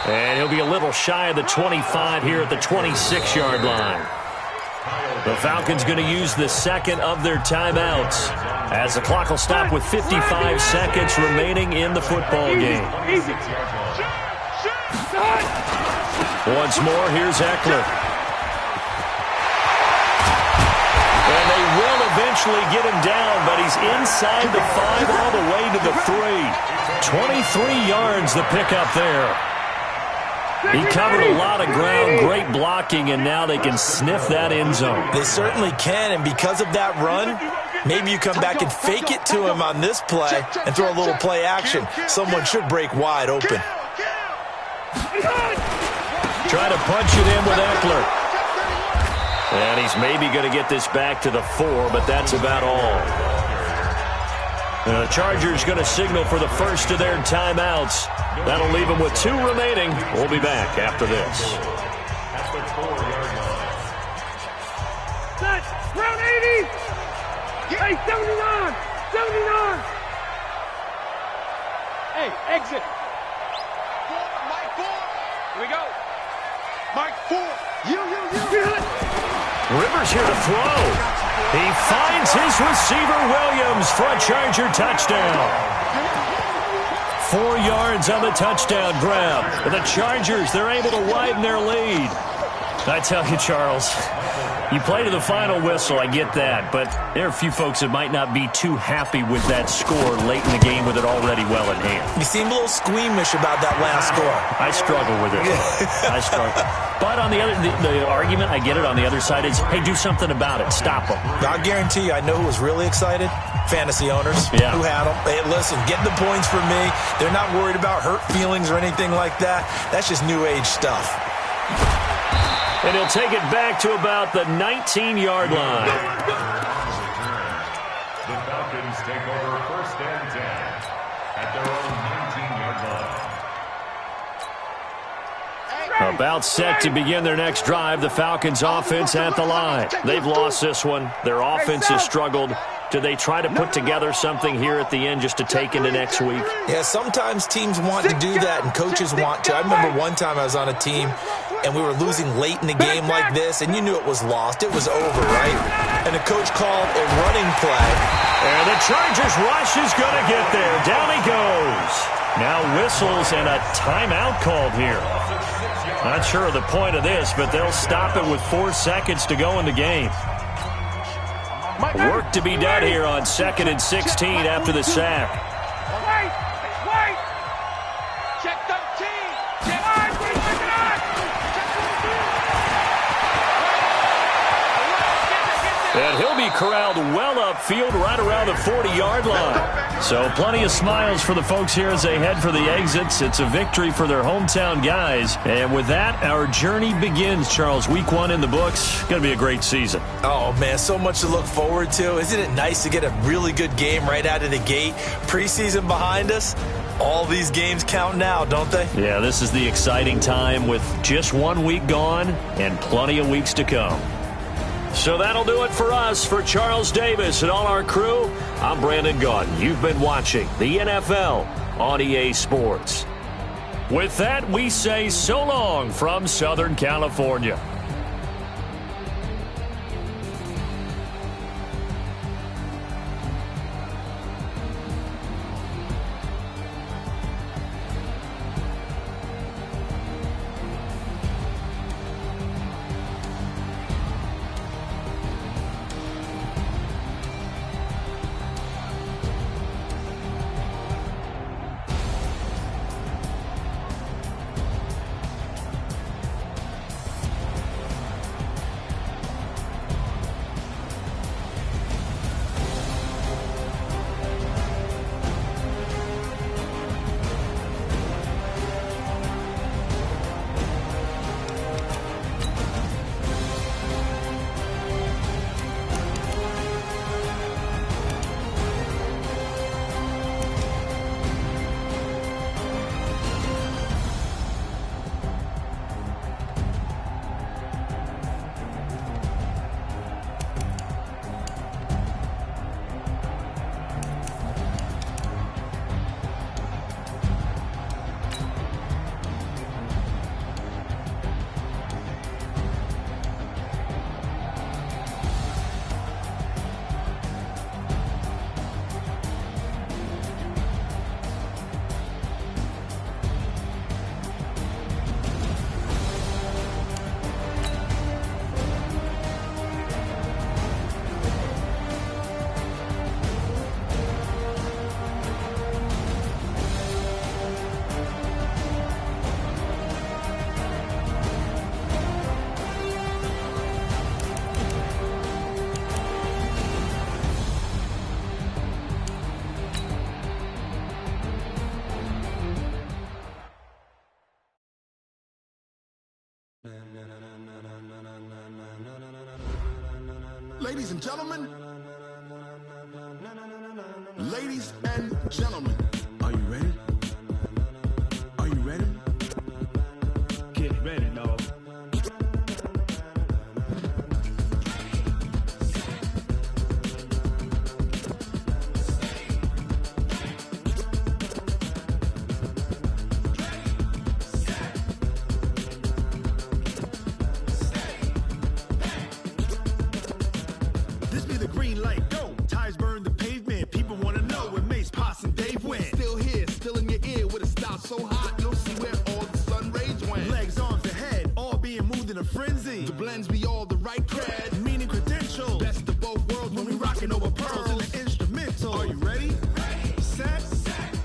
[SPEAKER 2] And he'll be a little shy of the 25 here at the 26-yard line. The Falcons going to use the second of their timeouts as the clock will stop with 55 seconds remaining in the football game. Once more, here's Eckler. And they will eventually get him down, but he's inside the 5 all the way to the 3. 23 yards the pickup there. He covered a lot of ground, great blocking, and now they can sniff that end zone.
[SPEAKER 5] They certainly can, and because of that run, maybe you come back and fake it to him on this play and throw a little play action. Someone should break wide open.
[SPEAKER 2] Try to punch it in with Eckler. And he's maybe going to get this back to the 4, but that's about all. The Chargers going to signal for the first of their timeouts. That'll leave them with 2 remaining. We'll be back after this.
[SPEAKER 3] That's the 4-yard line.
[SPEAKER 6] Set. Round 80. Hey, 79. Hey, exit.
[SPEAKER 4] Mike 4.
[SPEAKER 6] Here we go.
[SPEAKER 4] Mike 4. You.
[SPEAKER 2] Rivers here to throw. He finds his receiver, Williams, for a Charger touchdown. 4 yards on the touchdown grab. And the Chargers, they're able to widen their lead. I tell you, Charles, you play to the final whistle, I get that, but there are a few folks that might not be too happy with that score late in the game with it already well in hand.
[SPEAKER 5] You seem a little squeamish about that last score.
[SPEAKER 2] I struggle with it. I struggle. But on the other, the argument, I get it, on the other side is, hey, do something about it. Stop them.
[SPEAKER 5] I guarantee you, I know who was really excited. Fantasy owners
[SPEAKER 2] Yeah.
[SPEAKER 5] who had them. Hey, listen, get the points for me. They're not worried about hurt feelings or anything like that. That's just new age stuff.
[SPEAKER 2] And he'll take it back to about the 19-yard line.
[SPEAKER 3] The Falcons take over 1st and 10 at their own 19-yard line.
[SPEAKER 2] About set to begin their next drive, the Falcons offense at the line. They've lost this one. Their offense has struggled. Do they try to put together something here at the end just to take into next week?
[SPEAKER 5] Yeah, sometimes teams want to do that and coaches want to. I remember one time I was on a team and we were losing late in the game like this, and you knew it was lost. It was over, right? And the coach called a running play.
[SPEAKER 2] And the Chargers rush is going to get there. Down he goes. Now whistles and a timeout called here. Not sure of the point of this, but they'll stop it with 4 seconds to go in the game. Work to be done here on 2nd and 16 after the sack.
[SPEAKER 6] Wait. Check 13. Check 13.
[SPEAKER 2] And he'll be corralled well upfield right around the 40-yard line. So plenty of smiles for the folks here as they head for the exits. It's a victory for their hometown guys. And with that, our journey begins, Charles. Week 1 in the books. Going to be a great season.
[SPEAKER 5] Oh, man, so much to look forward to. Isn't it nice to get a really good game right out of the gate? Preseason behind us. All these games count now, don't they?
[SPEAKER 2] Yeah, this is the exciting time with just 1 week gone and plenty of weeks to come. So that'll do it for us. For Charles Davis and all our crew, I'm Brandon Gaudin. You've been watching the NFL on EA Sports. With that, we say so long from Southern California.
[SPEAKER 7] Ladies and gentlemen. Ladies and gentlemen. Are you ready? Are you ready?
[SPEAKER 6] Get ready, dog.
[SPEAKER 8] This be the green light, go. Tires burn the pavement. People wanna know when Mace, Potts, and Dave went.
[SPEAKER 7] Still here, still in your ear with a style so hot, you'll see where all the sun rays went.
[SPEAKER 8] Legs, arms, the head, all being moved in a frenzy.
[SPEAKER 7] The blends be all the right cred.
[SPEAKER 8] Meaning credentials.
[SPEAKER 7] Best of both worlds
[SPEAKER 8] When we rockin' over pearls in the instrumental.
[SPEAKER 7] Are you ready?
[SPEAKER 8] Set,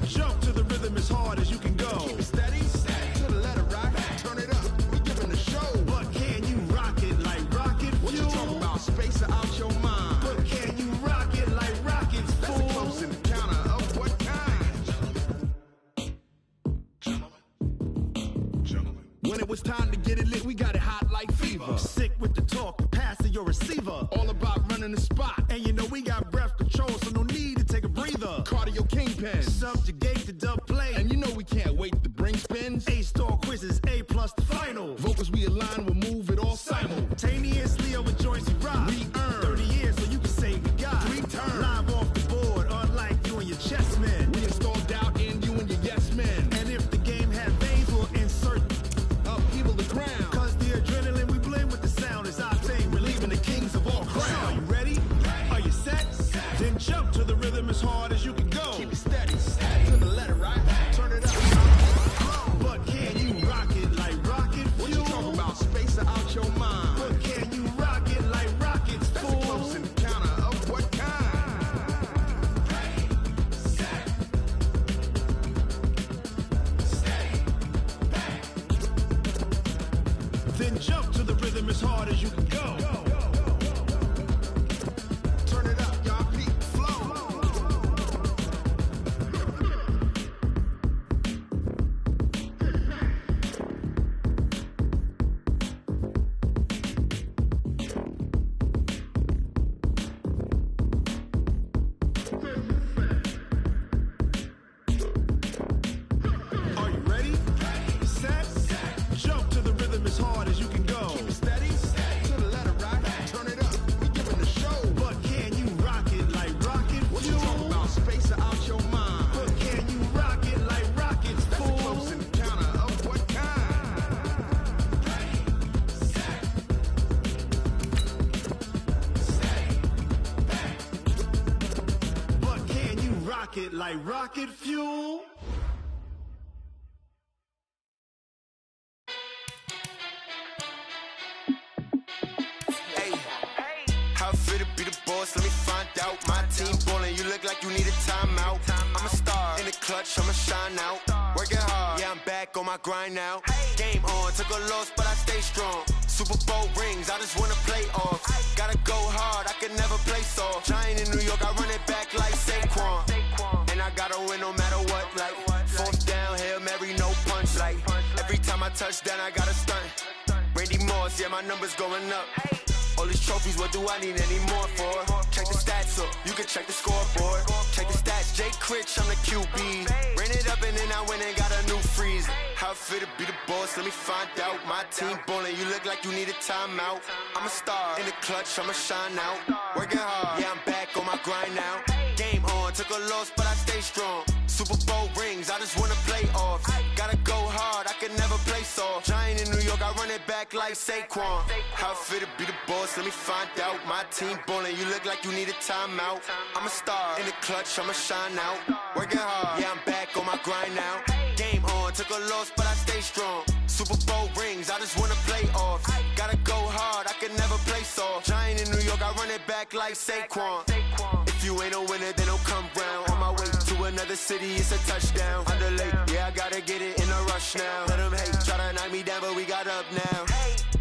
[SPEAKER 8] jump to the rhythm as hard as you can go.
[SPEAKER 7] Keep it steady, to the letter right. Turn it up, we giving the show.
[SPEAKER 8] But can you rock it like rocket fuel?
[SPEAKER 7] What you talking about? Space out your mind.
[SPEAKER 8] But can you rock it like rockets,
[SPEAKER 7] That's a close
[SPEAKER 8] fool?
[SPEAKER 7] encounter of what kind? Gentlemen.
[SPEAKER 8] When it was time to get it lit, we got it hot like fever. Sick with the talk, pass to your receiver.
[SPEAKER 7] All about running the spot.
[SPEAKER 8] And you know we got breath control, so no need to take a breather.
[SPEAKER 7] Cardio kingpin.
[SPEAKER 8] Subjugate the dub play.
[SPEAKER 7] And you know we can't wait to bring spins.
[SPEAKER 8] A-star quizzes, A+ the final.
[SPEAKER 7] Vocals we align, we'll move it all
[SPEAKER 8] Simultaneously over joints we rock.
[SPEAKER 7] We earn
[SPEAKER 8] 30 years so you can say we got
[SPEAKER 7] 3 turns.
[SPEAKER 8] Live off the board, unlike you and your chess men.
[SPEAKER 7] We install doubt in you and your yes men.
[SPEAKER 8] And if the game had veins, we'll insert
[SPEAKER 7] Upheaval the crown.
[SPEAKER 8] Cause the adrenaline we blend with the sound is our thing. Relieving the kings of all crowns. Are you ready? Are you set? Then jump to the rhythm as hard as you can go.
[SPEAKER 7] Keep it steady, to the letter right. Turn it up.
[SPEAKER 8] But can you rock it like rocket fuel?
[SPEAKER 7] What you talking about? Space out your mind.
[SPEAKER 8] But can you rock it like rockets,
[SPEAKER 7] That's a
[SPEAKER 8] fool?
[SPEAKER 7] close encounter of what kind?
[SPEAKER 8] Then jump to the rhythm as hard as you can go.
[SPEAKER 7] Turn it up, y'all. Peak flow.
[SPEAKER 8] Are you ready? Set, jump to the rhythm as hard as you can go.
[SPEAKER 7] Keep it steady, to the letter right. Turn it up, we giving the show.
[SPEAKER 8] But can you rock it like rocket
[SPEAKER 7] What you talking
[SPEAKER 8] fuel?
[SPEAKER 7] about? Space out your mind.
[SPEAKER 8] But can you rock it like rockets,
[SPEAKER 7] That's a
[SPEAKER 8] fool?
[SPEAKER 7] close encounter of what kind?
[SPEAKER 8] But can you rock it like rocket fuel?
[SPEAKER 1] Hey, how I feel to be the boss, let me find out. My team ballin', you look like you need a timeout. I'm a star, in the clutch, I'ma shine out. Working hard, yeah, I'm back on my grind now. Game on, took a loss, but I stay strong. Super Bowl rings, I just wanna play off. Gotta go hard, I can never play soft. Giant in New York, I run it back like Saquon. And I gotta win no matter what, like fourth down, Hail Mary, no punch. Like every time I touch down, I gotta stunt. Randy Moss, yeah, my numbers going up. All these trophies, what do I need any more for? Check the stats up, you can check the scoreboard. Check the stats, Jay Critch, I'm the QB. Ran it up and then I went and got a new freeze. How I feel to be the boss, let me find out. My team ballin', you look like you need a timeout. I'm a star, in the clutch, I'ma shine out. Working hard, yeah, I'm back on my grind now. Game on, took a loss, but I stay strong. Super Bowl rings, I just wanna play off. Gotta go hard, I can never play soft. Giant in New York, I run it back like Saquon. How I feel to be the boss, let me find out. My team ballin', you look like you need a timeout. I'm a star, in the clutch, I'ma shine out. Working hard, yeah, I'm back on my grind now. Game on, took a loss, but I stay strong. Super Bowl rings, I just wanna play off. Gotta go hard, I can never play soft. Giant in New York, I run it back like Saquon. If you ain't a winner, then don't come round. On my way to another city, it's a touchdown. Underlay, yeah, I gotta get it in a rush now. Let them hate, try to knock me down, but we got up now.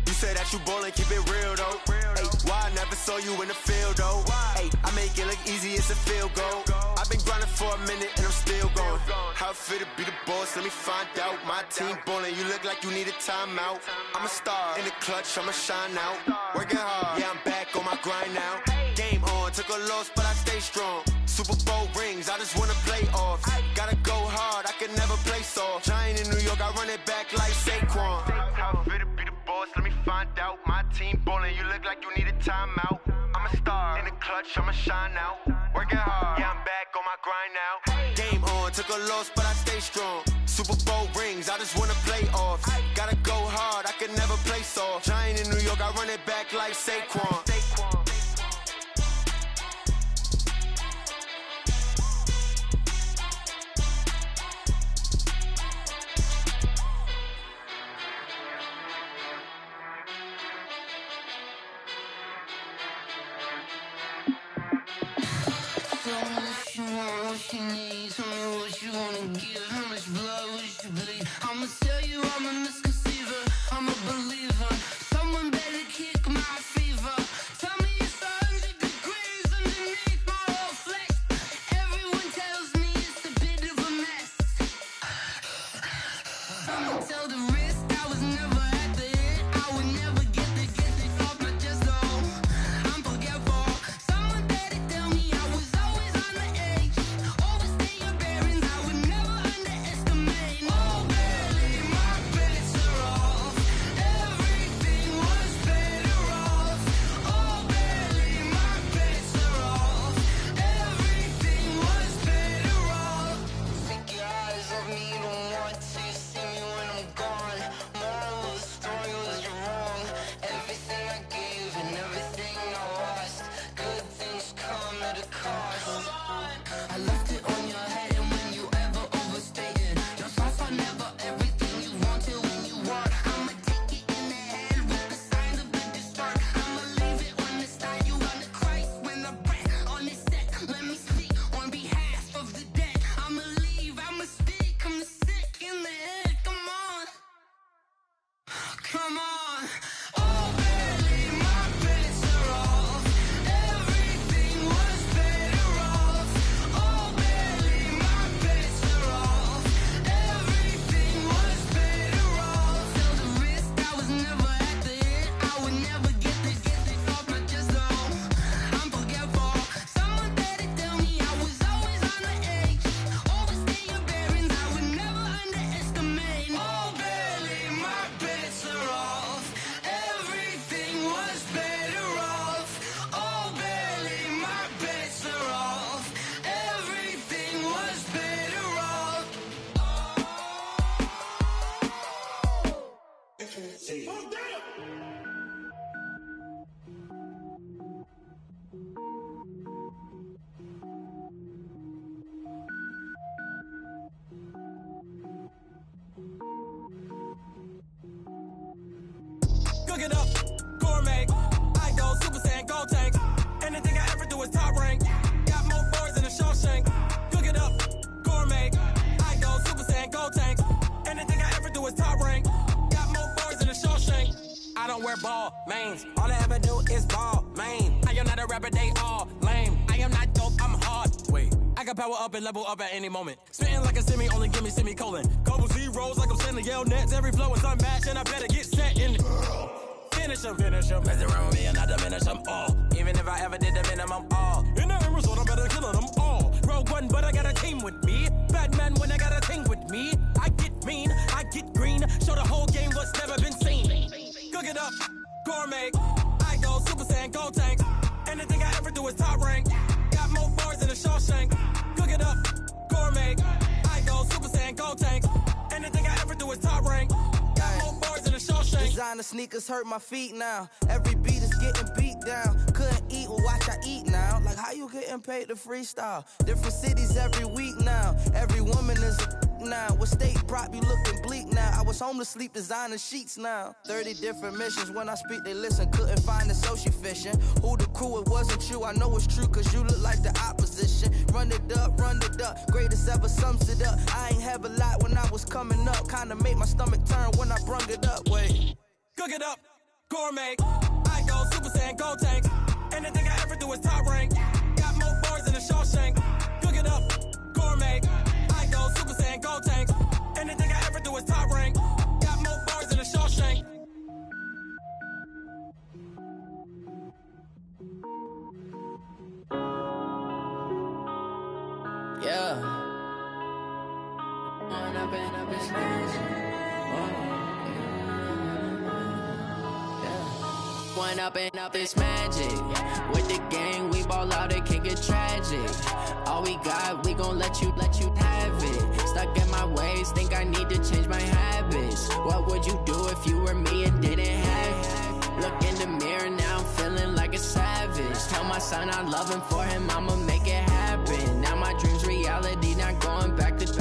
[SPEAKER 1] You say that you ballin', keep it real though. Hey, why I never saw you in the field though? Hey, I make it look easy, it's a field goal. I've been grinding for a minute and I'm still going. How
[SPEAKER 9] how it feel to be the boss, let me find out. My team ballin', you look like you need a timeout. I'm a star, in the clutch, I'ma shine out. Working hard, yeah, I'm back on my grind now. Game on, took a loss, but I stay strong. Super Bowl rings, I just wanna play off. Gotta go hard, I can never play soft. Giant in New York, I run it back like Saquon. How it feel to be the boss, let me find out. My team ballin', you look like you need a timeout. I'm a star, in the clutch, I'ma shine out. Working hard, yeah, I'm back on my grind now. Game on, took a loss, but I stay strong. Super Bowl rings, I just wanna play off. Gotta go hard, I can never play soft. Giant in New York, I run it back like Saquon.
[SPEAKER 10] What you need, tell me what you wanna give. How much blood would you bleed? I'ma tell you I'm a misconceiver, I'm a believer. Someone better kick my fever. Tell me it's 100 degrees underneath my whole flesh. Everyone tells me it's a bit of a mess. I'ma tell the risk I was never at the hit. I would never get it off my chest though. I'm forgetful. Someone better tell me I was always on the edge. Overstay your bearings, I would never underestimate. Oh, barely, my bets are off. Everything was better off. Oh, barely, my bets are off. Everything was better off. Take your eyes off me, don't want to see me when I'm gone. Moral of the story was you're wrong. Everything I gave and everything I lost. Good things come at a cost. I left it on your head, and when you ever overstay it, your thoughts are never everything you wanted when you want. I'ma take it in the head with the signs of the distort. I'ma leave it on the side. You on the Christ when the breath on this set. Let me speak on behalf of the dead. I'ma leave, I'ma speak. I'm sick in the head. Come on, come on. Oh, barely, my bets are off. Everything was better off. Oh, barely, my bets are off. Everything was better off. Tell the risk I was never at the hit. I would never get it off my chest though. I'm forgetful. Someone better tell me I was always on the edge. Overstay your bearings, I would never underestimate. Oh, barely, my bets are off. Everything was better off. Oh, barely, my bets are off. Everything was better off.
[SPEAKER 5] Cook it up, gourmet. I go Super Saiyan, gold tank. Anything I ever do is top rank. Got more boards than a Shawshank. Cook it up, gourmet. I go Super Saiyan, gold tank. Anything I ever do is top rank. Got more boards than a Shawshank. I don't wear ball mains. All I ever do is ball main. I am not a rapper, they all lame. I am not dope, I'm hard. Wait, I can power up and level up at any moment. Spitting like a semi, only give me semicolon. Couple zeros like I'm sending yell nets. Every flow is unmatched, and I better get set in. Finish them. Mess around with me and I diminish them all. Even if I ever did the minimum all. In the end result, I'm better killing them all. Rogue One, but I got a team with me. Batman when I got a team with me. I get mean, I get green. Show the whole game what's never been seen. Cook it up, gourmet. I go Super Saiyan, gold tank. Anything I ever do is top rank. Got more bars than a Shawshank. Cook it up, gourmet. I go Super Saiyan, gold tank. Anything I ever do is top rank. Got more bars than a Shawshank.
[SPEAKER 11] Designer sneakers hurt my feet now. Every beat is getting beat down. Couldn't eat, well watch I eat now. Like how you getting paid to freestyle? Different cities every week now. Every woman is a now. What state prop you looking bleak now? I was home to sleep designing sheets now. 30 different missions. When I speak they listen. Couldn't find the social fishing. Who the crew? It wasn't you. I know it's true cause you look like the opposition. Run it up. Greatest ever sums it up. I ain't have a lot when I was coming up. Kinda made my stomach turn when I brung it up. Wait.
[SPEAKER 5] Cook it up, gourmet. I go Super Saiyan, gold tank. Anything I ever do is top rank. Got more bars than a Shawshank. Cook it up, gourmet. I go Super Saiyan, gold
[SPEAKER 12] Up it's magic. With the gang, we ball out, it can get tragic. All we got, we gon' let you have it. Stuck in my ways, think I need to change my habits. What would you do if you were me and didn't have it? Look in the mirror, now I'm feeling like a savage. Tell my son I love him, for him I'ma make it happen. Now my dream's reality, not going back to.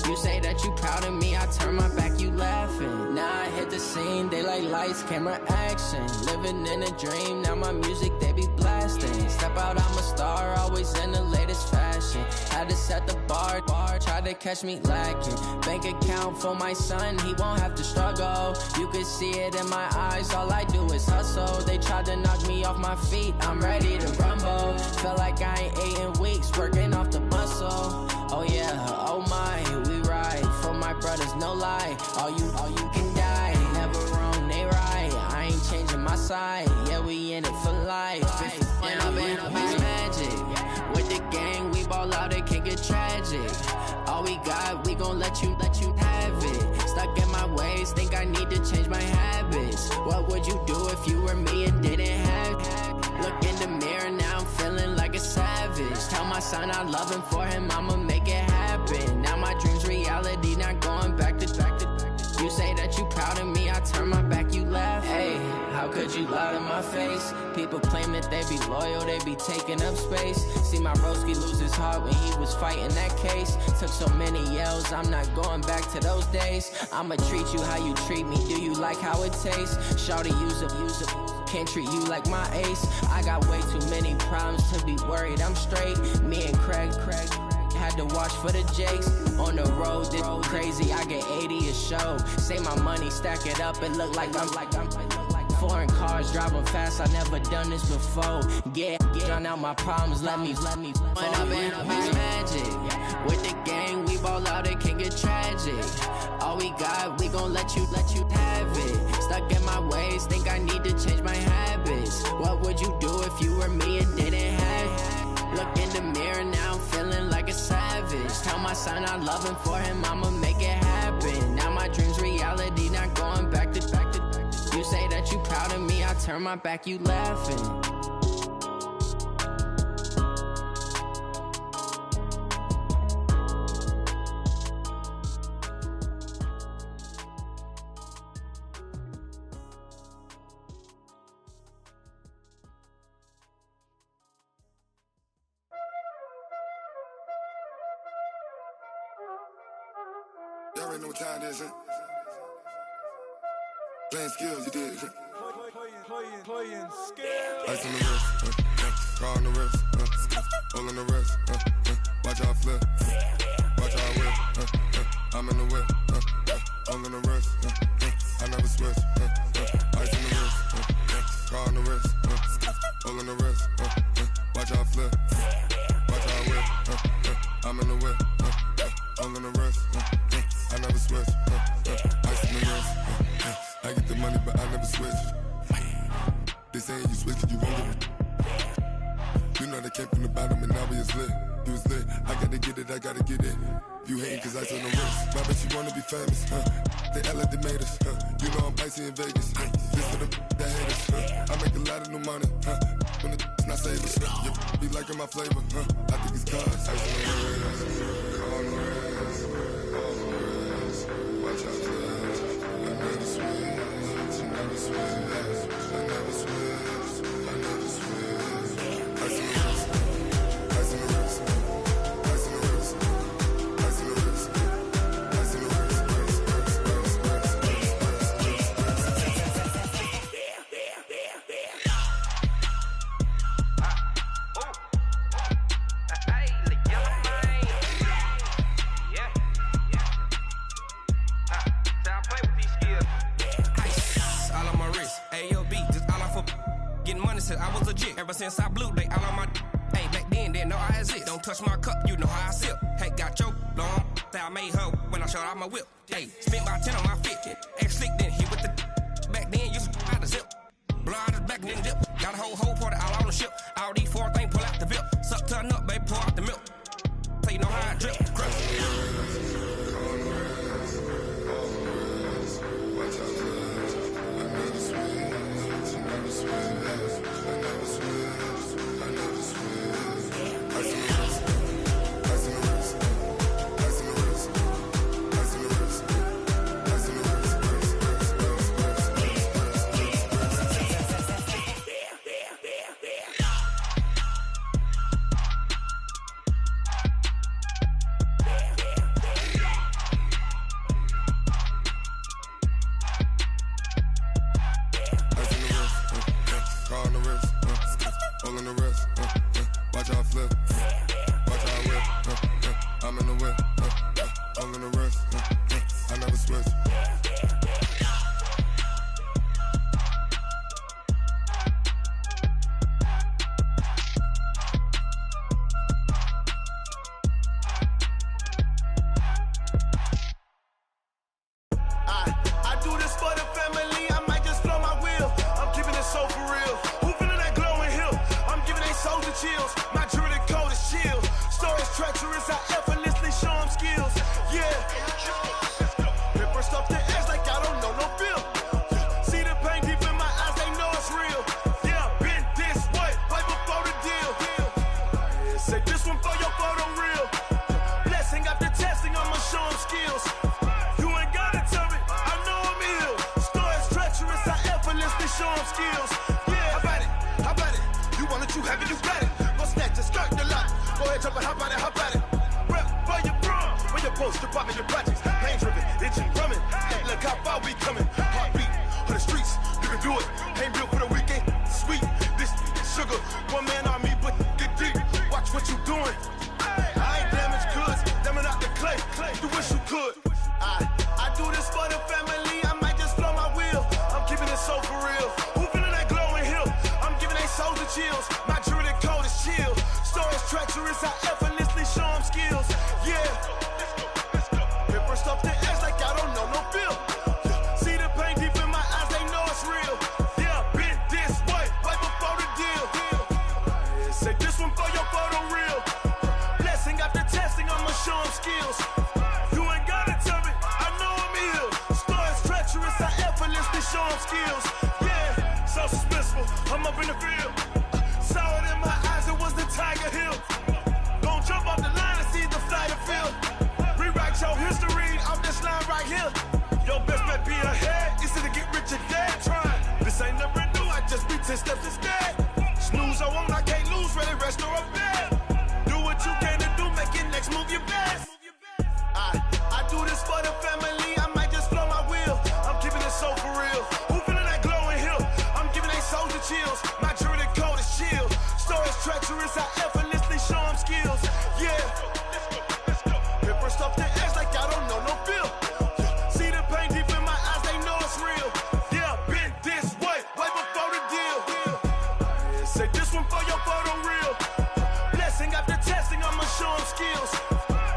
[SPEAKER 12] You say that you proud of me, I turn my back, you laughing. Now I hit the scene, they like lights, camera, action. Living in a dream, now my music, they be blasting. Step out, I'm a star, always in the latest fashion. Had to set the bar, try to catch me lacking. Bank account for my son, he won't have to struggle. You can see it in my eyes, all I do is hustle. They tried to knock me off my feet, I'm ready to rumble. Feel like I ain't ate in weeks, working off the muscle. Oh yeah, oh my, we ride for my brothers, no lie. All you can die, never wrong, they right. I ain't changing my side, yeah, we in it for life. And up it's magic. With the gang, we ball out, it can get tragic. All we got, we gon' let you have it. Stuck in my ways, think I need to change my habits. What would you do if you were me and didn't have it? Look in the mirror, now I'm feeling like a savage. Tell my son I love him, for him I'ma make it happen. Now my dream's reality, not going back to. You say that you proud of me, I turn my back, you laugh. Hey, how could you lie to my face? People claim that they be loyal, they be taking up space. See my broski lose his heart when he was fighting that case. Took so many yells, I'm not going back to those days. I'ma treat you how you treat me, do you like how it tastes? Shawty, use up. Can't treat you like my ace. I got way too many problems to be worried, I'm straight. Me and Craig had to watch for the Jakes. On the road, this crazy, I get 80 a show. Say my money, stack it up, it look like I'm foreign cars, driving fast, I never done this before. Get on out my problems, let me fall. Up it's magic. With the gang, we ball out, it can get tragic. All we got, we gon' let you have it. Stuck in my ways, think I need to change my habits. What would you do if you were me and didn't have it? Look in the mirror, now I'm feeling like a savage. Tell my son I love him, for him I'ma make it happen. Now my dream's reality, not going back to. You say that you proud of me, I turn my back, you laughing.
[SPEAKER 7] Y'all already know what time it is, huh? Playing skills, you did. Playing skills. Ice on the wrist, car on the wrist, hole on the wrist, watch how I flip, watch how I whip, I'm in the whip, hole on the wrist, I never switch, ice on the wrist, car on the wrist, hole on the wrist, watch how I flip, watch how I whip, I'm in the whip, hole on the wrist, I never switch, ice on the wrist. I get the money, but I never switch. They saying you switch it, you won't get it. You know they came from the bottom and now we is lit. You was lit, I gotta get it, I gotta get it. You hating cause ice on the wrist. I bet you wanna be famous, They act like they made us, You know I'm icy in Vegas, This for the that hate us, I make a lot of new money, When it's not savers, You be liking my flavor, I think it's cause ice on the wrist, on the wrist, on the wrist. Watch out for this, I never switch. I never switch. Ice in the wrist, ice in the wrist, ice in the wrist, ice in the wrist, ice in the wrist,
[SPEAKER 13] all on my wrist, AOB, just all off of getting money since I was legit. Ever since I blew, they all on my. Hey, back then, didn't know I exist. Don't touch my cup, you know how I sip. Hey, got your long. Say I made her when I showed out my whip. Hey, spent about 10 on my fit. Ex slick, then hit with the. Back then, used to out the zip. Blow out his back and then dip. Got a whole party all on the ship. All these four things pull out the VIP. Suck, turn up, baby, pour out the milk. So you know how I drip. Crush.
[SPEAKER 7] switch.
[SPEAKER 1] I do this for the family, I might just blow my wheel. I'm keeping it so for real. Who feeling that glowing hill? I'm giving they soldier chills. My jewelry code is chill. Stories treacherous, I effortlessly show them skills. Yeah. Paper stuff the edge like I don't know no feel. See the pain deep in my eyes, they know it's real. Yeah, been this way, right before the deal. Say this one for your photo real. Blessing after testing, I'ma show them skills. You ain't gotta tell me, I know I'm ill. Stories treacherous, I effortlessly show them skills. Yeah, how about it? You want it, you have it, you got it. Go snatch it, skirt the lot. Go ahead, jump it, how about it? Rep for your bro, for your post, department, your projects. Pain driven, itching, drumming. Hey, look how far we coming. Heartbeat for the streets, you can do it. Ain't built for the weekend, sweet. This sugar, one man army, but get deep. Watch what you doing. I ain't damaged goods, damn it out the clay. You wish you could. I do this for the family, I might just blow my wheel. I'm keeping it so for real. Who feeling that glowing hill? I'm giving they soldier chills. My jewelry code is chill. Stories treacherous, I effortlessly show them skills. Yeah. Paper stuff the edge like I don't know no feel. See the pain deep in my eyes, they know it's real. Yeah, been this way, right before the deal. Say this one for your photo real. Blessing after testing, I'ma show them skills. You ain't gotta tell me, I know I'm ill. Stories treacherous, I effortlessly show them skills. Yeah, so suspenseful, I'm up in the field. Saw it in my eyes, it was the Tiger Hill. Gon' jump off the line and see the fly the field. Rewrite your history off this line right here. Your best bet be ahead, easy to get rich or dead. Trying, this ain't never new, I just be 10 steps instead. Snooze I won't, I can't lose, ready, rest or a bed. Do what you can to do, make your next move your best. I do this for the family, I might just blow my wheel. I'm keeping it so for real. Who feeling that glowing hill? I'm giving they soldier chills. My jewelry code is chill. Stories treacherous, I effortlessly show them skills. Yeah. Paper stuff the edge like I don't know no feel. See the pain deep in my eyes, they know it's real. Yeah, been this way, right before the deal. Say this one for your photo real. Blessing after testing, I'ma show them skills.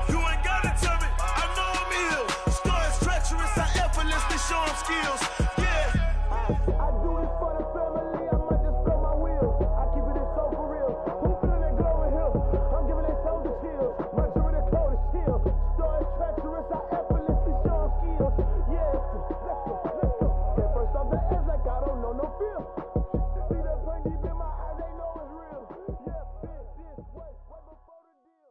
[SPEAKER 1] You ain't gotta tell me, I know I'm ill. Stories treacherous, I effortlessly show them skills. Yeah. I do it for the family, I might just blow my wheel. I keep it so for real. Who feeling that glowing hill? I'm giving it soldier chills. My jewelry code is chill. Stories treacherous, I effortlessly show them skills. Yeah. Let's go. Get first off the edge like I don't know no feel. See the pain deep in my eyes, they know it's real. Yeah, been this way, right before the deal.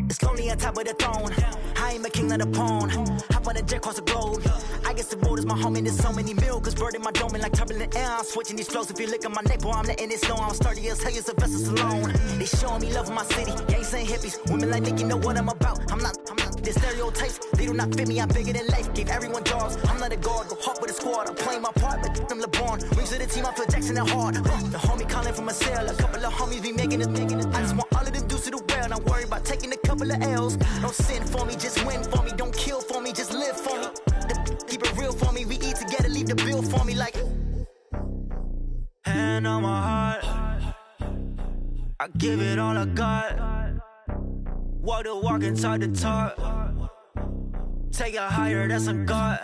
[SPEAKER 14] It's lonely on top of the throne. I ain't a king of the pawn. Hop on a jet across the globe. I guess the road is my home and there's so many milks. Bird in my dome and like turbulent air. I'm switching these flows. If you look at my neck, boy, I'm letting it snow. I'm sturdy as hell as a vessel alone. They showing me love in my city. Gangs ain't hippies. Women like Nicky know what I'm about. I'm not. The stereotypes, they do not fit me. I'm bigger than life. Gave everyone jobs. I'm not a guard. Go hard with a squad. I'm playing my part, but them LeBron. Rings to the team. I feel Jackson and hard. The homie calling from a cell. A couple of homies be making it. I just want all of them dudes to do well. Not worry about taking a couple of L's. Don't sin for me, just win for me. Don't kill for me, just live for me. Keep it real for me. We eat together, leave the bill for me like. Hand on my heart, I give it all I got. Walk the walk and talk the talk. Take it higher, that's a God.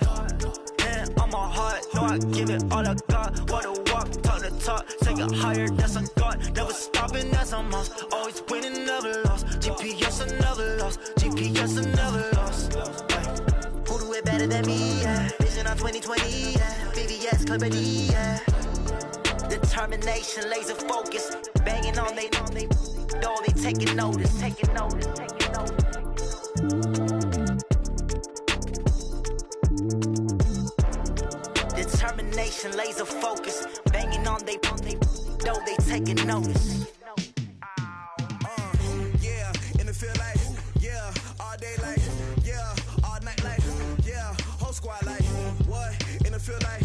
[SPEAKER 14] Hand on my heart, no, I give it all I got. Walk the walk, talk the talk. Take it higher, that's a God. Never stopping, that's a must. Always winning, never lost. GPS, I never lost. GPS, I never lost. Who do it better than me? Yeah. Vision on 2020. Yeah. VVS, Clarity. Yeah. Determination, laser focus. Banging on they know they taking notice. Determination, laser focus. Banging on they know they taking notice.
[SPEAKER 15] Yeah, in the field like, yeah, all day like, yeah, all night like, yeah, whole squad like, what? In the field like,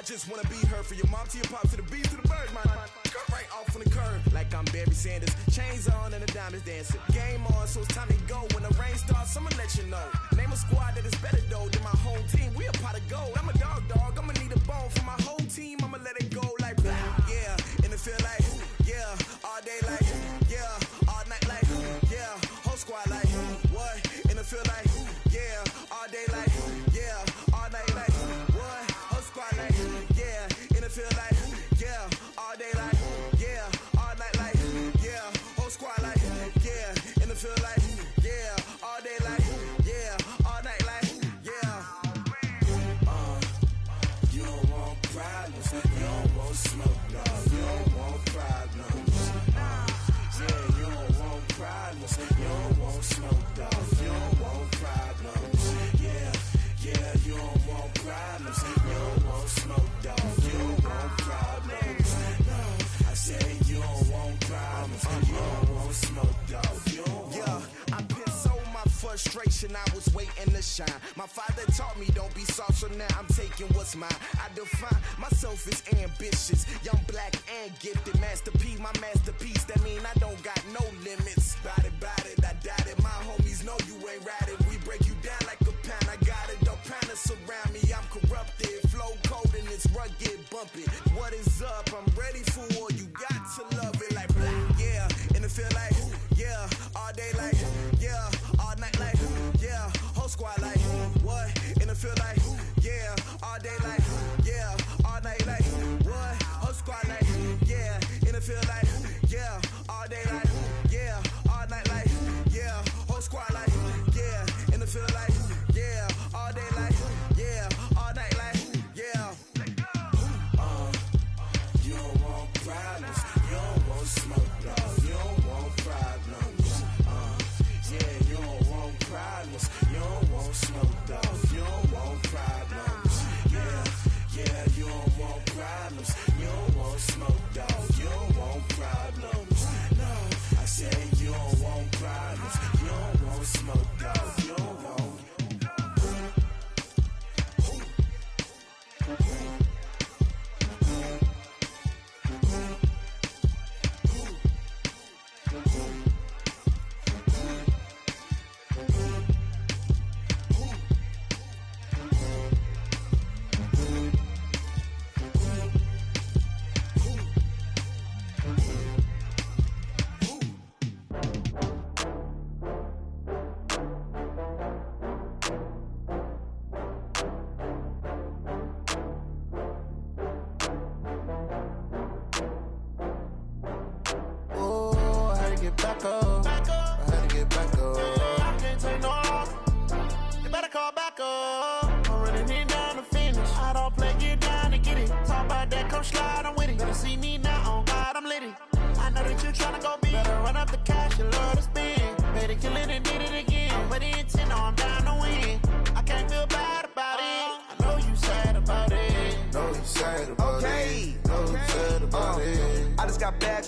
[SPEAKER 15] I just wanna be her. For your mom to your pop to the beat to the bird, man. Cut right off on the curb, like I'm Barry Sanders. Chains on and the diamonds dancing. Game on, so it's time to go. When the rain starts, I'ma let you know. Name a squad that is better though than my whole team. We a pot of gold. I'm a dog. I'ma need a bone for my whole team. I'ma let it go like yeah, and it feel like yeah, all day like yeah, all night like yeah, whole squad like what? And it feel like yeah, all day like yeah, all night like what? Whole squad like yeah, and it feel like yeah, all day like yeah, all night like yeah, whole squad like yeah, and it feel like yeah, all day like yeah, all night like yeah. You don't want problems, you don't want smoke, no, you don't want problems. Yeah, you don't want problems, you don't want smoke, dog, you don't want problems. Yeah, you don't want problems, you don't want smoke, dog, you don't want problems. No, I said you don't want problems, you don't want smoke, dog, you don't want. Yeah, I've been so my frustration, I was waiting to shine. My father taught me don't be soft, so now I'm taking what's mine. I define myself as ambitious, young, black, and gifted. Master P, my masterpiece, that mean I don't got no limits. Bout it, I doubt it. My homies know you ain't ratted. We break you down like a pound. I got it, don't panic surround me. I'm corrupted, flow cold and it's rugged, bumpy. What is up? I'm ready for war. You got to love it like black, yeah. And it feel like yeah, all day like yeah, all night like yeah, whole squad like what? And it feel like yeah, all day like yeah, all night like what? Whole squad like yeah, and it feel like yeah, all day like yeah, all night like yeah, whole squad like yeah, and it feel like yeah, all day like yeah, all night like yeah. You don't want problems, you don't want smoke, no, you don't want problems. Yeah, you don't want problems, you don't want smoke, dog, you don't want problems. Yeah, you don't want problems, you don't want smoke, dog, you don't want problems. No, I said you don't want problems, you don't want smoke, dog, you don't want.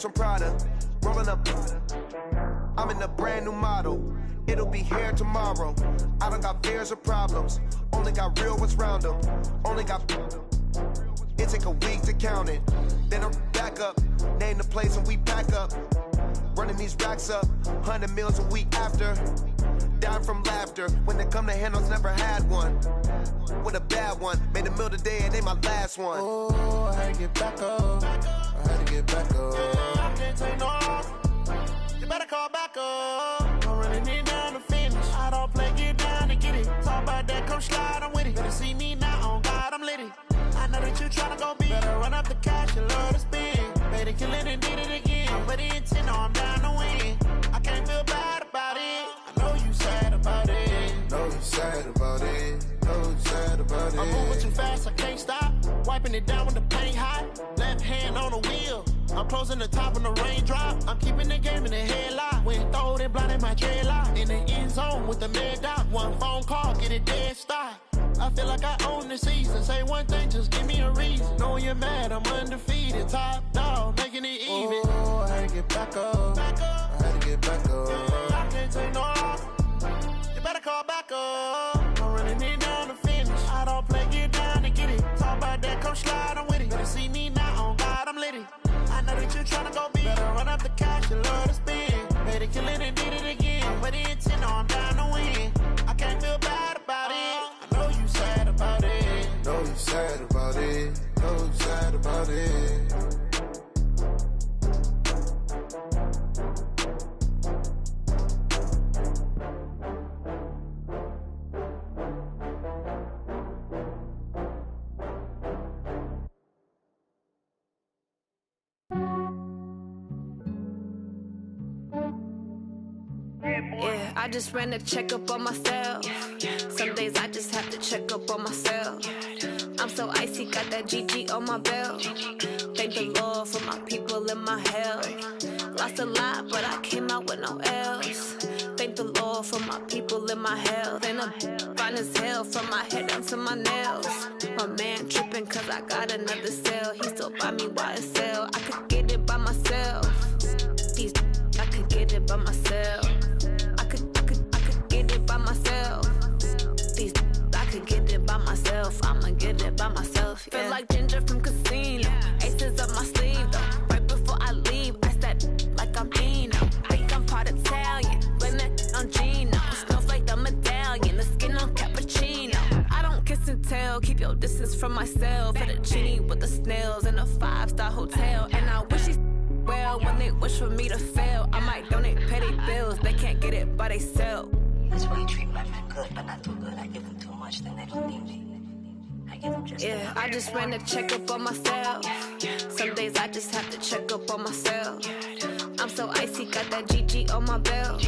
[SPEAKER 15] From Prada, rolling up. I'm in a brand new model. It'll be here tomorrow. I don't got fears or problems. Only got real ones round them. Only got. It take a week to count it. Then I'm back up. Name the place and we pack up. Running these racks up. 100 meals a week after. Down from laughter. When they come to handles, never had one. With a bad one. Made a meal today and ain't my last one. Oh, I had to get back up. I had to get back up. I can't take no loss. You better call back up. I'm running it down to finish. I don't play, get down to get it. Talk about that, come slide, I'm with it. Better see me now, on God, I'm litty. I know that you tryna go big. Better run up the cash, you love to spend. Better kill it and did it again. I'm ready and 10, no, I'm down to win. I can't feel bad about it. I know you sad about it. Know you sad about it. Know you sad about it. I'm moving too fast, I can't stop. Wiping it down with the paint hot. Left hand on the wheel. I'm closing the top when the raindrop. I'm keeping the game in the headlock. When throwed and blinded my dreadlock. In the end zone with the mad dot. One phone call, get it dead stop. I feel like I own the season. Say one thing, just give me a reason. Knowing you're mad, I'm undefeated. Top dog, making it even. Oh, I had to get back up. I had to get back up. I can't take no loss. You better call back up. I'm running it down to finish. I don't play, get down to get it. Talk about that, come slide.
[SPEAKER 1] put it in, know I'm down to win. I can't feel bad about it. I know you sad about it.
[SPEAKER 7] Know you sad about it. Know you sad about it.
[SPEAKER 16] Yeah, I just ran a checkup on myself. Some days I just have to check up on myself. I'm so icy, got that GG on my belt. Thank the Lord for my people and my health. Lost a lot, but I came out with no L's. Thank the Lord for my people and my health. And I'm fine as hell from my head down to my nails. My man tripping cause I got another cell. He still buy me YSL. I could get it by myself. I could get it by myself. I could get it by myself. I could get it by myself. I'ma get it by myself. Yeah. Feel like Ginger from Casino. Aces up my sleeve though. Right before I leave, I said like I'm Dino. Think I'm part Italian. Blame that on Gino. Snowflake the medallion. The skin on cappuccino. I don't kiss and tell. Keep your distance from myself. At a genie with the snails in a 5-star hotel. And I wish he well when they wish for me to fail. I might donate petty bills. They can't get it by themselves.
[SPEAKER 17] That's why you treat my men good, but not too good. I give them too much, then they don't need me. I give them just
[SPEAKER 16] yeah, I just ran a checkup on myself. Some days I just have to check up on myself. I'm so icy, got that GG on my belt.